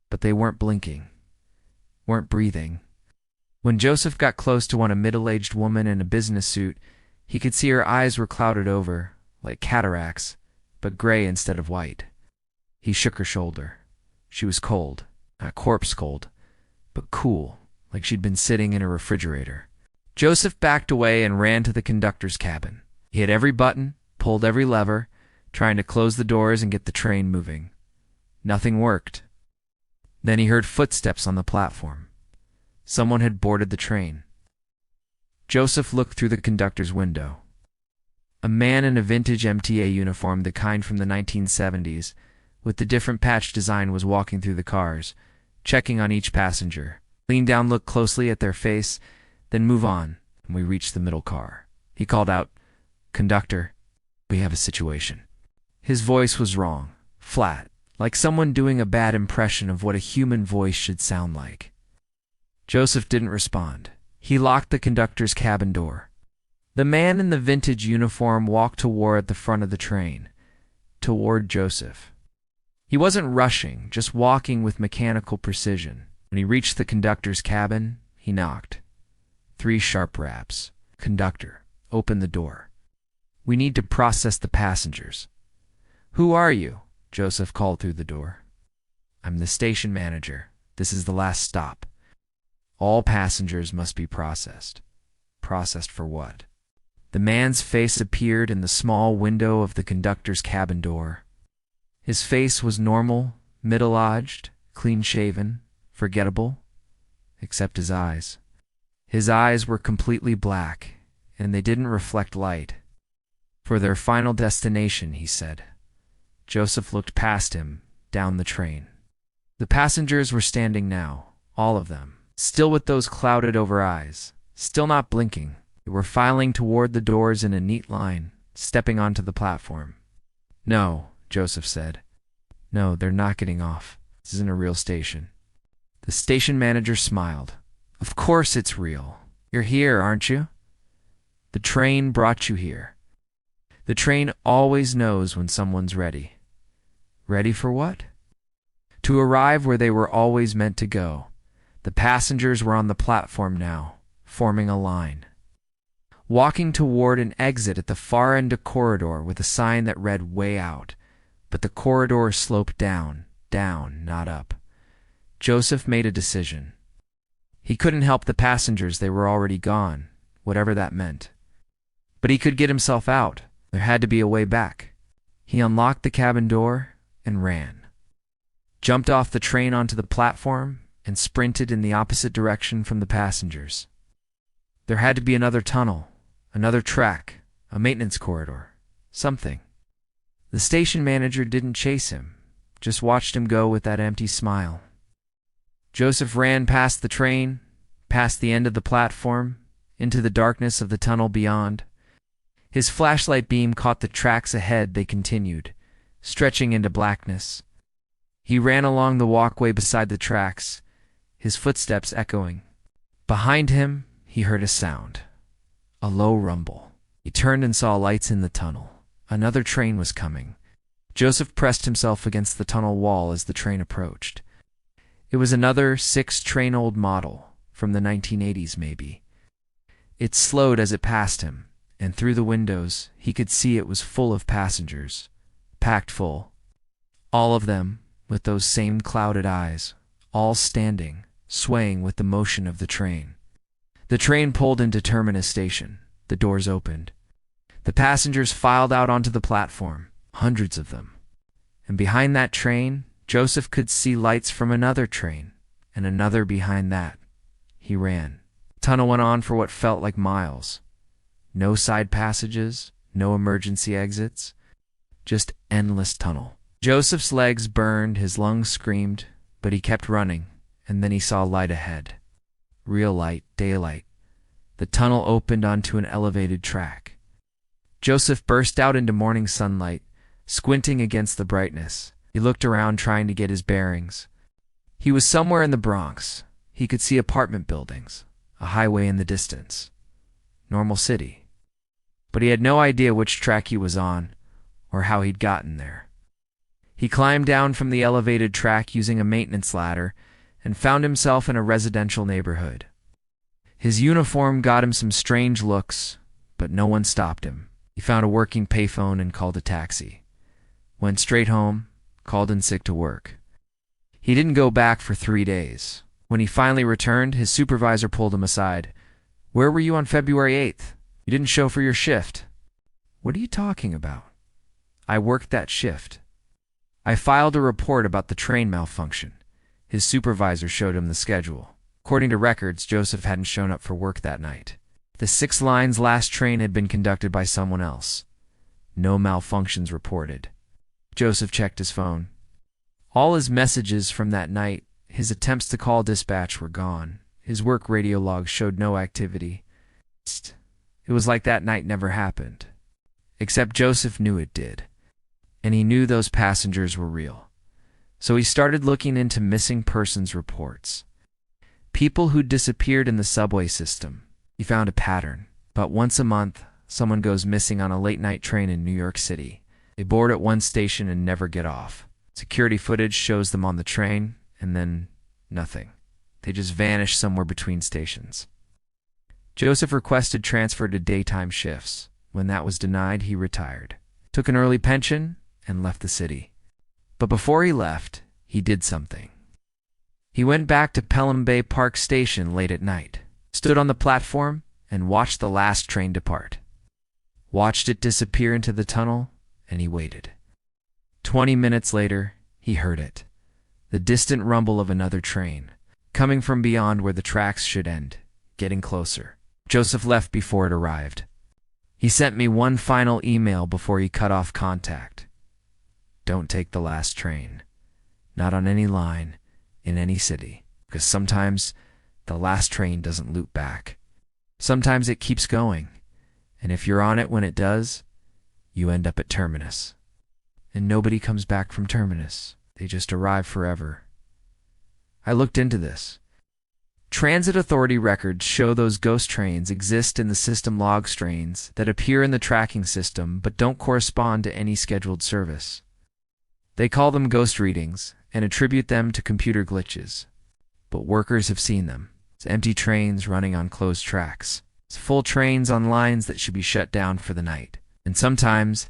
But they weren't blinking, weren't breathing. When Joseph got close to a middle-aged woman in a business suit, he could see her eyes were clouded over, like cataracts, but gray instead of white. He shook her shoulder. She was cold, not corpse cold, but cool, like she'd been sitting in a refrigerator. Joseph backed away and ran to the conductor's cabin. He hit every button, pulled every lever, trying to close the doors and get the train moving. Nothing worked. Then he heard footsteps on the platform. Someone had boarded the train. Joseph looked through the conductor's window. A man in a vintage MTA uniform, the kind from the 1970s, with the different patch design, was walking through the cars, checking on each passenger. Lean down, look closely at their face, then move on, and we reached the middle car. He called out, "Conductor, we have a situation." His voice was wrong, flat, like someone doing a bad impression of what a human voice should sound like. Joseph didn't respond. He locked the conductor's cabin door. The man in the vintage uniform walked toward the front of the train, toward Joseph. He wasn't rushing, just walking with mechanical precision. When he reached the conductor's cabin, he knocked. 3 sharp raps. "Conductor, open the door. We need to process the passengers." "Who are you?" Joseph called through the door. "I'm the station manager. This is the last stop. All passengers must be processed." "Processed for what?" The man's face appeared in the small window of the conductor's cabin door. His face was normal, middle-aged, clean-shaven, forgettable, except his eyes. His eyes were completely black, and they didn't reflect light. "For their final destination," he said. Joseph looked past him, down the train. The passengers were standing now, all of them, still with those clouded-over eyes, still not blinking. They were filing toward the doors in a neat line, stepping onto the platform. "No," Joseph said. "No, they're not getting off. This isn't a real station." The station manager smiled. "Of course it's real. You're here, aren't you? The train brought you here. The train always knows when someone's ready." Ready for what? To arrive where they were always meant to go. The passengers were on the platform now, forming a line, walking toward an exit at the far end of the corridor with a sign that read "Way Out," but the corridor sloped down, not up. Joseph made a decision. He couldn't help the passengers, they were already gone, whatever that meant. But he could get himself out. There had to be a way back. He unlocked the cabin door and ran. Jumped off the train onto the platform and sprinted in the opposite direction from the passengers. There had to be another tunnel, another track, a maintenance corridor, something. The station manager didn't chase him, just watched him go with that empty smile. Joseph ran past the train, past the end of the platform, into the darkness of the tunnel beyond. His flashlight beam caught the tracks ahead. They continued, stretching into blackness. He ran along the walkway beside the tracks, his footsteps echoing. Behind him, he heard a sound, a low rumble. He turned and saw lights in the tunnel. Another train was coming. Joseph pressed himself against the tunnel wall as the train approached. It was another 6-train-old model, from the 1980s maybe. It slowed as it passed him, and through the windows he could see it was full of passengers, packed full. All of them with those same clouded eyes, all standing, swaying with the motion of the train. The train pulled into Terminus Station. The doors opened. The passengers filed out onto the platform. hundreds of them. And behind that train, Joseph could see lights from another train, and another behind that. He ran. The tunnel went on for what felt like miles. No side passages, no emergency exits, just endless tunnel. Joseph's legs burned, his lungs screamed, but he kept running, and then he saw light ahead. Real light, daylight. The tunnel opened onto an elevated track. Joseph burst out into morning sunlight, squinting against the brightness. He looked around trying to get his bearings. He was somewhere in the Bronx. He could see apartment buildings, a highway in the distance. Normal city. But he had no idea which track he was on, or how he'd gotten there. He climbed down from the elevated track using a maintenance ladder and found himself in a residential neighborhood. His uniform got him some strange looks, but no one stopped him. He found a working payphone and called a taxi. Went straight home, called in sick to work. He didn't go back for 3 days. When he finally returned, his supervisor pulled him aside. "Where were you on February 8th? You didn't show for your shift." "What are you talking about?" "I worked that shift. I filed a report about the train malfunction." His supervisor showed him the schedule. According to records, Joseph hadn't shown up for work that night. The 6 line's last train had been conducted by someone else. No malfunctions reported. Joseph checked his phone. All his messages from that night, his attempts to call dispatch, were gone. His work radio log showed no activity. It was like that night never happened. Except Joseph knew it did. And he knew those passengers were real. So he started looking into missing persons reports. People who'd disappeared in the subway system. He found a pattern. About once a month, someone goes missing on a late-night train in New York City. They board at one station and never get off. Security footage shows them on the train, and then nothing. They just vanish somewhere between stations. Joseph requested transfer to daytime shifts. When that was denied, he retired, took an early pension, and left the city. But before he left, he did something. He went back to Pelham Bay Park Station late at night, stood on the platform, and watched the last train depart. Watched it disappear into the tunnel, and he waited. 20 minutes later, he heard it. The distant rumble of another train, coming from beyond where the tracks should end, getting closer. Joseph left before it arrived. He sent me one final email before he cut off contact. Don't take the last train. Not on any line, in any city. Because sometimes the last train doesn't loop back. Sometimes it keeps going. And if you're on it when it does, you end up at terminus. And nobody comes back from terminus. They just arrive forever. I looked into this. Transit Authority records show those ghost trains exist in the system log strains that appear in the tracking system but don't correspond to any scheduled service. They call them ghost readings and attribute them to computer glitches. But workers have seen them. It's empty trains running on closed tracks. It's full trains on lines that should be shut down for the night. And sometimes,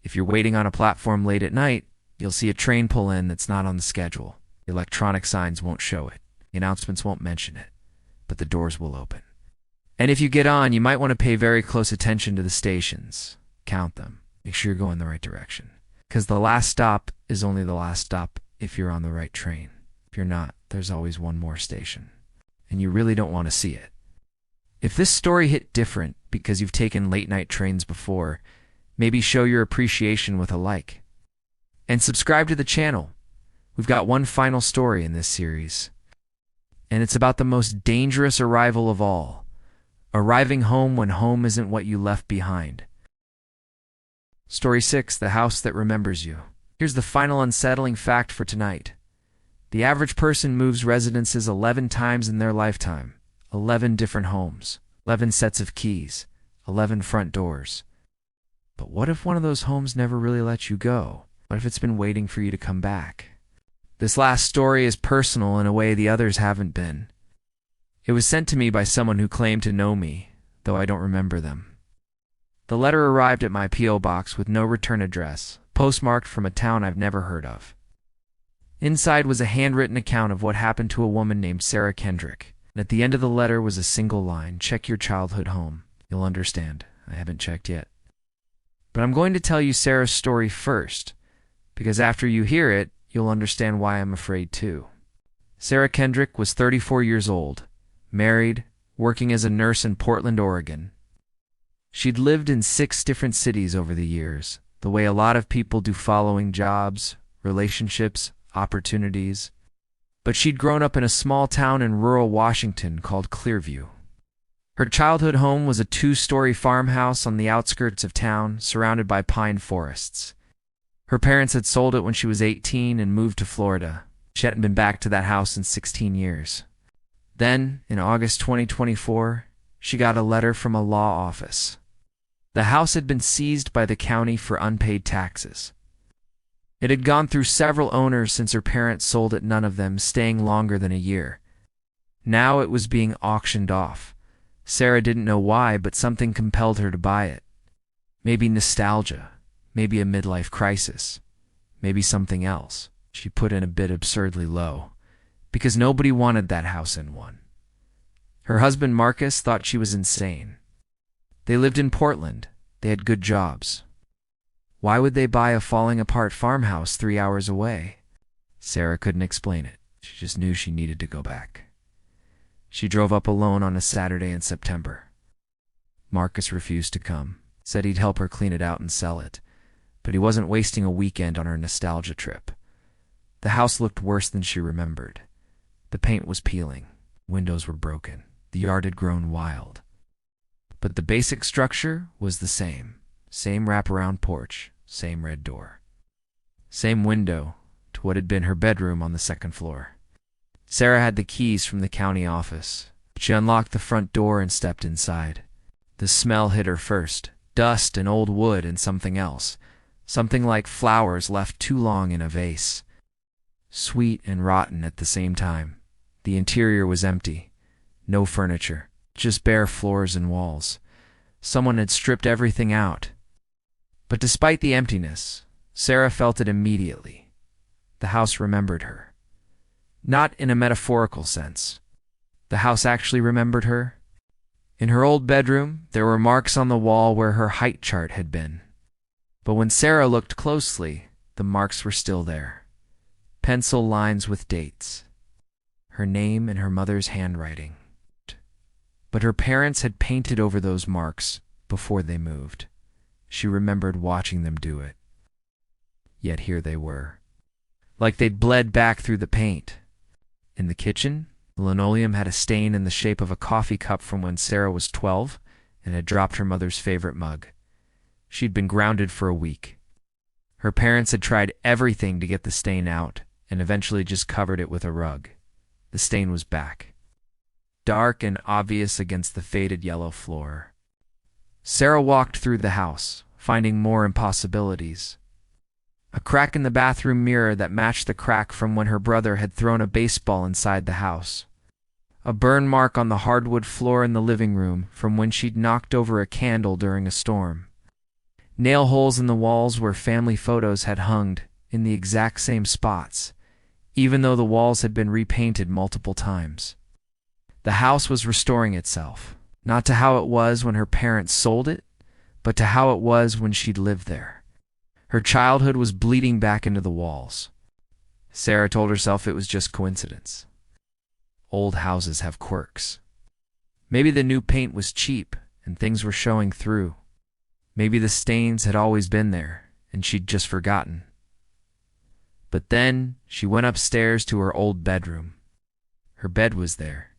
if you're waiting on a platform late at night, you'll see a train pull in that's not on the schedule. The electronic signs won't show it. The announcements won't mention it. But the doors will open. And if you get on, you might want to pay very close attention to the stations. Count them. Make sure you're going the right direction. Because the last stop is only the last stop if you're on the right train. If you're not, there's always one more station. And you really don't want to see it. If this story hit different because you've taken late-night trains before, maybe show your appreciation with a like. And subscribe to the channel. We've got one final story in this series. And it's about the most dangerous arrival of all. Arriving home when home isn't what you left behind. Story 6, The House That Remembers You. Here's the final unsettling fact for tonight. The average person moves residences 11 times in their lifetime. 11 different homes. 11 sets of keys. 11 front doors. But what if one of those homes never really let you go? What if it's been waiting for you to come back? This last story is personal in a way the others haven't been. It was sent to me by someone who claimed to know me, though I don't remember them. The letter arrived at my P.O. box with no return address, postmarked from a town I've never heard of. Inside was a handwritten account of what happened to a woman named Sarah Kendrick, and at the end of the letter was a single line, "Check your childhood home. You'll understand. I haven't checked yet." But I'm going to tell you Sarah's story first, because after you hear it, you'll understand why I'm afraid too. Sarah Kendrick was 34 years old, married, working as a nurse in Portland, Oregon. She'd lived in 6 different cities over the years, the way a lot of people do, following jobs, relationships, opportunities. But she'd grown up in a small town in rural Washington called Clearview. Her childhood home was a 2-story farmhouse on the outskirts of town, surrounded by pine forests. Her parents had sold it when she was 18 and moved to Florida. She hadn't been back to that house in 16 years. Then, in August 2024, she got a letter from a law office. The house had been seized by the county for unpaid taxes. It had gone through several owners since her parents sold it, none of them staying longer than a year. Now it was being auctioned off. Sarah didn't know why, but something compelled her to buy it. Maybe nostalgia, maybe a midlife crisis, maybe something else. She put in a bid absurdly low, because nobody wanted that house in one. Her husband Marcus thought she was insane. They lived in Portland. They had good jobs. Why would they buy a falling-apart farmhouse 3 hours away? Sarah couldn't explain it. She just knew she needed to go back. She drove up alone on a Saturday in September. Marcus refused to come, said he'd help her clean it out and sell it, but he wasn't wasting a weekend on her nostalgia trip. The house looked worse than she remembered. The paint was peeling. Windows were broken. The yard had grown wild. But the basic structure was the same. Same wraparound porch, same red door. Same window to what had been her bedroom on the 2nd floor. Sarah had the keys from the county office. She unlocked the front door and stepped inside. The smell hit her first. Dust and old wood and something else. Something like flowers left too long in a vase. Sweet and rotten at the same time. The interior was empty. No furniture. Just bare floors and walls. Someone had stripped everything out. But despite the emptiness, Sarah felt it immediately. The house remembered her. Not in a metaphorical sense. The house actually remembered her. In her old bedroom, there were marks on the wall where her height chart had been. But when Sarah looked closely, the marks were still there. Pencil lines with dates. Her name in her mother's handwriting. But her parents had painted over those marks before they moved. She remembered watching them do it. Yet here they were. Like they'd bled back through the paint. In the kitchen, the linoleum had a stain in the shape of a coffee cup from when Sarah was 12 and had dropped her mother's favorite mug. She'd been grounded for a week. Her parents had tried everything to get the stain out and eventually just covered it with a rug. The stain was back. Dark and obvious against the faded yellow floor. Sarah walked through the house, finding more impossibilities. A crack in the bathroom mirror that matched the crack from when her brother had thrown a baseball inside the house. A burn mark on the hardwood floor in the living room from when she'd knocked over a candle during a storm. Nail holes in the walls where family photos had hung in the exact same spots, even though the walls had been repainted multiple times. The house was restoring itself, not to how it was when her parents sold it, but to how it was when she'd lived there. Her childhood was bleeding back into the walls. Sarah told herself it was just coincidence. Old houses have quirks. Maybe the new paint was cheap and things were showing through. Maybe the stains had always been there and she'd just forgotten. But then she went upstairs to her old bedroom. Her bed was there.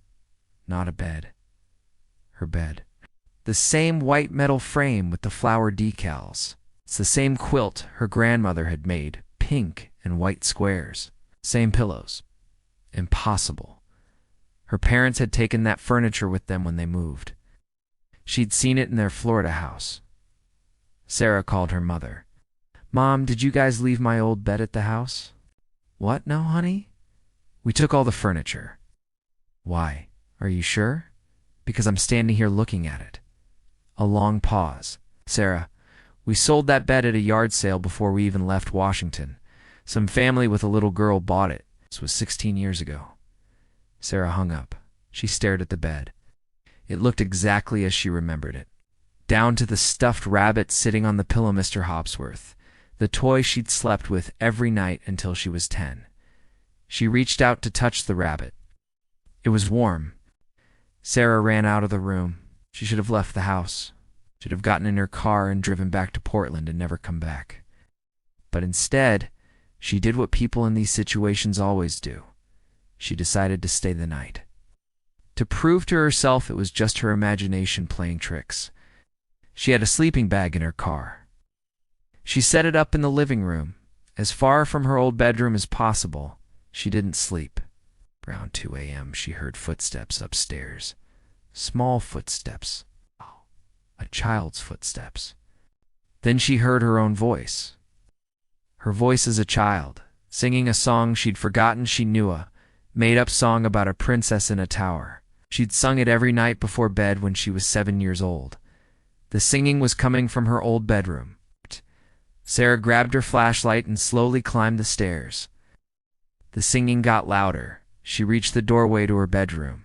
Not a bed. Her bed. The same white metal frame with the flower decals. It's the same quilt her grandmother had made, pink and white squares. Same pillows. Impossible. Her parents had taken that furniture with them when they moved. She'd seen it in their Florida house. Sarah called her mother. "Mom, did you guys leave my old bed at the house?" "What? No, honey? We took all the furniture." "Why? Are you sure?" "Because I'm standing here looking at it." A long pause. "Sarah, we sold that bed at a yard sale before we even left Washington. Some family with a little girl bought it. This was 16 years ago. Sarah hung up. She stared at the bed. It looked exactly as she remembered it. down to the stuffed rabbit sitting on the pillow Mr. Hopsworth, the toy she'd slept with every night until she was 10. She reached out to touch the rabbit. It was warm. Sarah ran out of the room. She should have left the house. Should have gotten in her car and driven back to Portland and never come back. But instead, she did what people in these situations always do. She decided to stay the night. To prove to herself it was just her imagination playing tricks. She had a sleeping bag in her car. She set it up in the living room, as far from her old bedroom as possible. She didn't sleep. Around 2 a.m., she heard footsteps upstairs. Small footsteps. Oh, a child's footsteps. Then she heard her own voice. Her voice as a child, singing a song she'd forgotten she knew, a made-up song about a princess in a tower. She'd sung it every night before bed when she was 7 years old. The singing was coming from her old bedroom. Sarah grabbed her flashlight and slowly climbed the stairs. The singing got louder. She reached the doorway to her bedroom.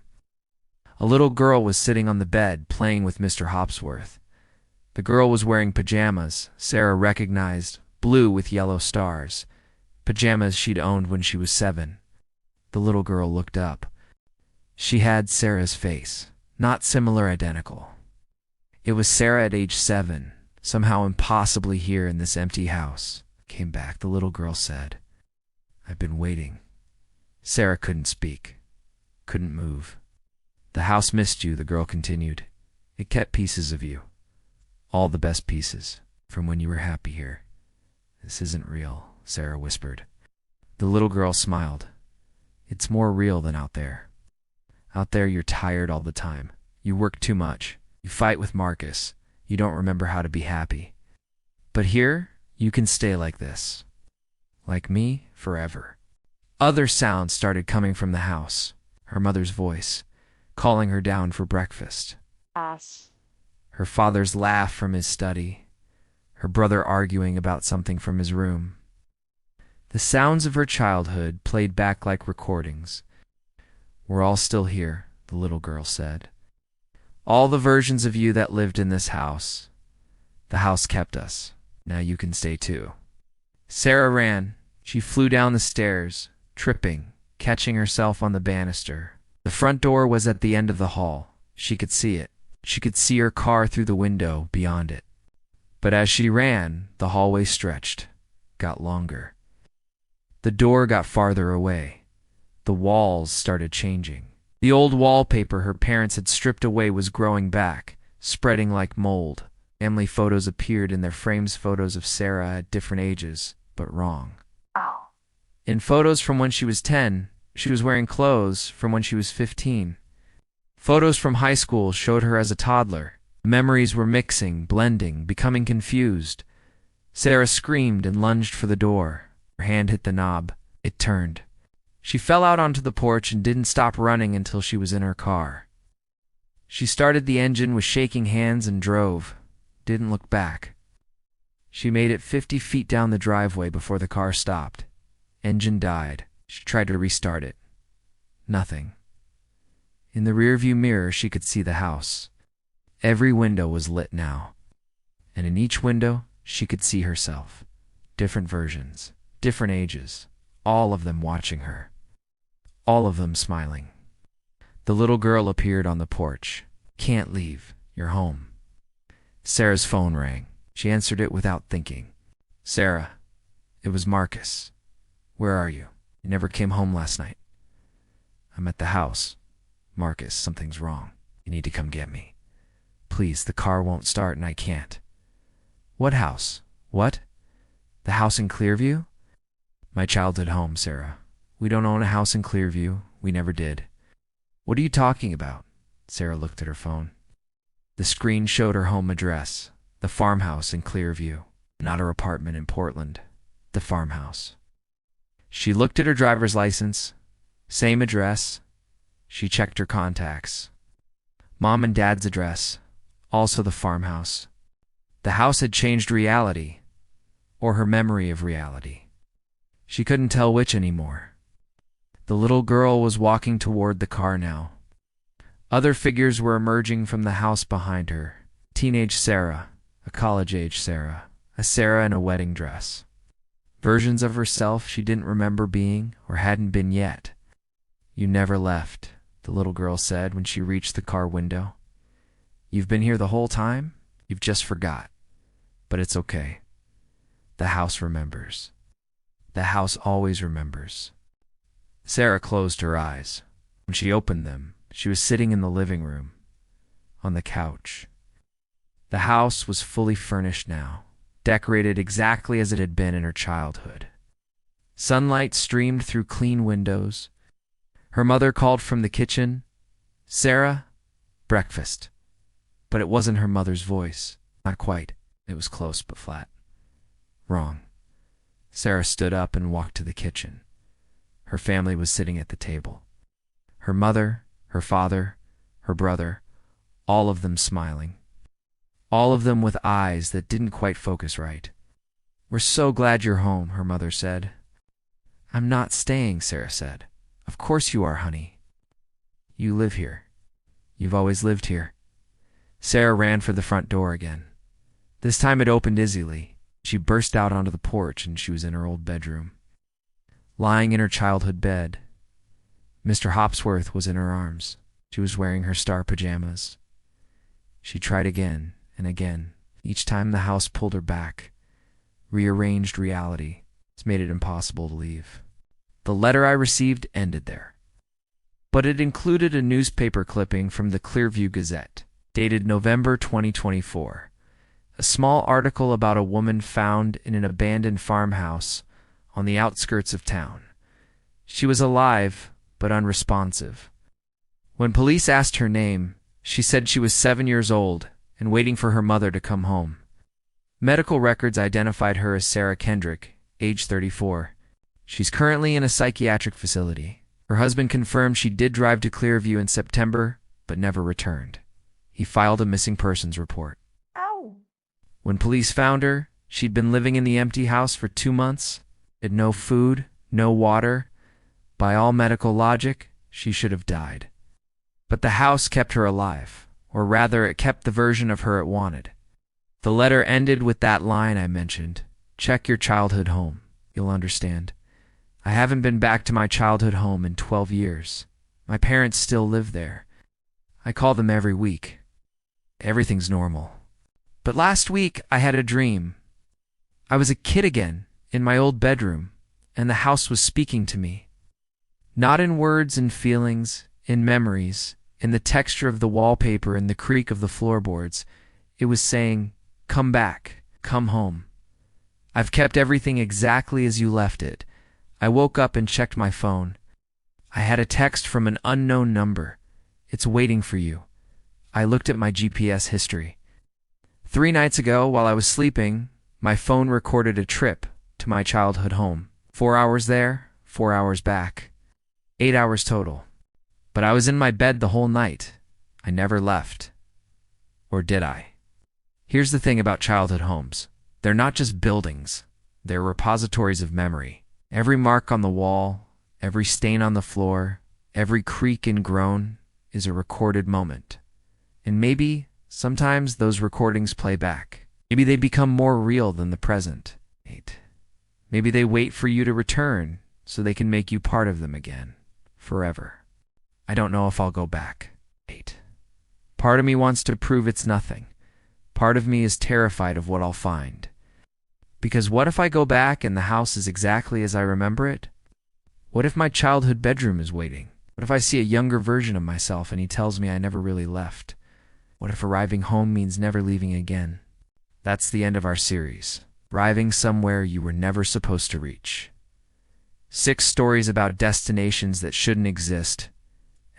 A little girl was sitting on the bed, playing with Mr. Hopsworth. The girl was wearing pajamas, Sarah recognized, blue with yellow stars. Pajamas she'd owned when she was 7. The little girl looked up. She had Sarah's face, not similar, identical. It was Sarah at age 7, somehow impossibly here in this empty house. Came back, the little girl said. I've been waiting. Sarah couldn't speak, couldn't move. The house missed you, the girl continued. It kept pieces of you. All the best pieces, from when you were happy here. This isn't real, Sarah whispered. The little girl smiled. It's more real than out there. Out there you're tired all the time. You work too much. You fight with Marcus. You don't remember how to be happy. But here, you can stay like this. Like me, forever. Other sounds started coming from the house. Her mother's voice, calling her down for breakfast. Her father's laugh from his study. Her brother arguing about something from his room. The sounds of her childhood played back like recordings. We're all still here, the little girl said. All the versions of you that lived in this house. The house kept us. Now you can stay too. Sarah ran. She flew down the stairs, tripping, catching herself on the banister. The front door was at the end of the hall. She could see it. She could see her car through the window beyond it. But as she ran, the hallway stretched, got longer. The door got farther away. The walls started changing. The old wallpaper her parents had stripped away was growing back, spreading like mold. Family photos appeared in their frames, photos of Sarah at different ages, but wrong. In photos from when she was 10, she was wearing clothes from when she was 15. Photos from high school showed her as a toddler. Memories were mixing, blending, becoming confused. Sarah screamed and lunged for the door. Her hand hit the knob. It turned. She fell out onto the porch and didn't stop running until she was in her car. She started the engine with shaking hands and drove. Didn't look back. She made it 50 feet down the driveway before the car stopped. Engine died. She tried to restart it. Nothing. In the rearview mirror, she could see the house. Every window was lit now. And in each window, she could see herself. Different versions, different ages, all of them watching her. All of them smiling. The little girl appeared on the porch. Can't leave. You're home. Sarah's phone rang. She answered it without thinking. Sarah, it was Marcus. Where are you? You never came home last night. I'm at the house. Marcus, something's wrong. You need to come get me. Please, the car won't start and I can't. What house? What? The house in Clearview? My childhood home, Sarah. We don't own a house in Clearview. We never did. What are you talking about? Sarah looked at her phone. The screen showed her home address. The farmhouse in Clearview. Not her apartment in Portland. The farmhouse. She looked at her driver's license. Same address. She checked her contacts. Mom and Dad's address. Also the farmhouse. The house had changed reality. Or her memory of reality. She couldn't tell which anymore. The little girl was walking toward the car now. Other figures were emerging from the house behind her. teenage Sarah, a college-age Sarah, a Sarah in a wedding dress. Versions of herself she didn't remember being or hadn't been yet. "You never left," the little girl said when she reached the car window. "You've been here the whole time? You've just forgot. But it's okay. The house remembers. The house always remembers." Sarah closed her eyes. When she opened them, she was sitting in the living room, on the couch. The house was fully furnished now, decorated exactly as it had been in her childhood. Sunlight streamed through clean windows. Her mother called from the kitchen, "Sarah, breakfast." But it wasn't her mother's voice. Not quite. It was close but flat. Wrong. Sarah stood up and walked to the kitchen. Her family was sitting at the table. Her mother, her father, her brother, all of them smiling. All of them with eyes that didn't quite focus right. "We're so glad you're home," her mother said. "I'm not staying," Sarah said. "Of course you are, honey. You live here. You've always lived here." Sarah ran for the front door again. This time it opened easily. She burst out onto the porch and she was in her old bedroom. Lying in her childhood bed, Mr. Hopsworth was in her arms. She was wearing her star pajamas. She tried again and again. Each time the house pulled her back. Rearranged reality. It's made it impossible to leave. The letter I received ended there. But it included a newspaper clipping from the Clearview Gazette, dated November 2024. A small article about a woman found in an abandoned farmhouse on the outskirts of town. She was alive, but unresponsive. When police asked her name, she said she was 7 years old and waiting for her mother to come home. Medical records identified her as Sarah Kendrick, age 34. She's currently in a psychiatric facility. Her husband confirmed she did drive to Clearview in September, but never returned. He filed a missing persons report. Ow! When police found her, she'd been living in the empty house for 2 months, had no food, no water. By all medical logic, she should have died. But the house kept her alive, or rather it kept the version of her it wanted. The letter ended with that line I mentioned, "Check your childhood home. You'll understand. I haven't been back to my childhood home in 12 years. My parents still live there. I call them every week. Everything's normal. But last week I had a dream. I was a kid again, in my old bedroom, and the house was speaking to me. Not in words and feelings, in memories, in the texture of the wallpaper and the creak of the floorboards. It was saying, 'Come back, come home. I've kept everything exactly as you left it.' I woke up and checked my phone. I had a text from an unknown number. 'It's waiting for you.' I looked at my GPS history. 3 nights ago, while I was sleeping, my phone recorded a trip to my childhood home. 4 hours there, 4 hours back. 8 hours total. But I was in my bed the whole night. I never left. Or did I? Here's the thing about childhood homes. They're not just buildings. They're repositories of memory. Every mark on the wall, every stain on the floor, every creak and groan is a recorded moment. And maybe, sometimes those recordings play back. Maybe they become more real than the present. Maybe they wait for you to return so they can make you part of them again. Forever. I don't know if I'll go back. Part of me wants to prove it's nothing. Part of me is terrified of what I'll find. Because what if I go back and the house is exactly as I remember it? What if my childhood bedroom is waiting? What if I see a younger version of myself and he tells me I never really left? What if arriving home means never leaving again? That's the end of our series. Arriving somewhere you were never supposed to reach. 6 stories about destinations that shouldn't exist,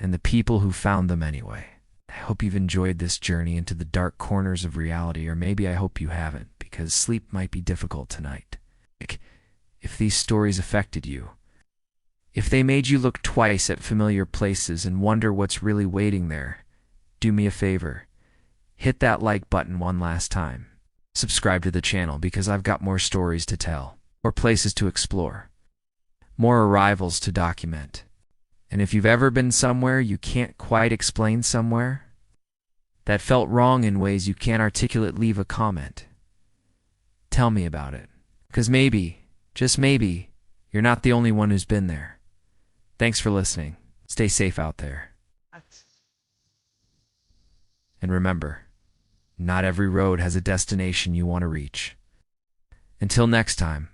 and the people who found them anyway. I hope you've enjoyed this journey into the dark corners of reality, or maybe I hope you haven't, because sleep might be difficult tonight. If these stories affected you, if they made you look twice at familiar places and wonder what's really waiting there, do me a favor. Hit that like button one last time. Subscribe to the channel because I've got more stories to tell, or places to explore, more arrivals to document. And if you've ever been somewhere you can't quite explain somewhere, that felt wrong in ways you can't articulate, leave a comment. Tell me about it. 'Cause maybe, just maybe, you're not the only one who's been there. Thanks for listening. Stay safe out there. And remember, not every road has a destination you want to reach. Until next time.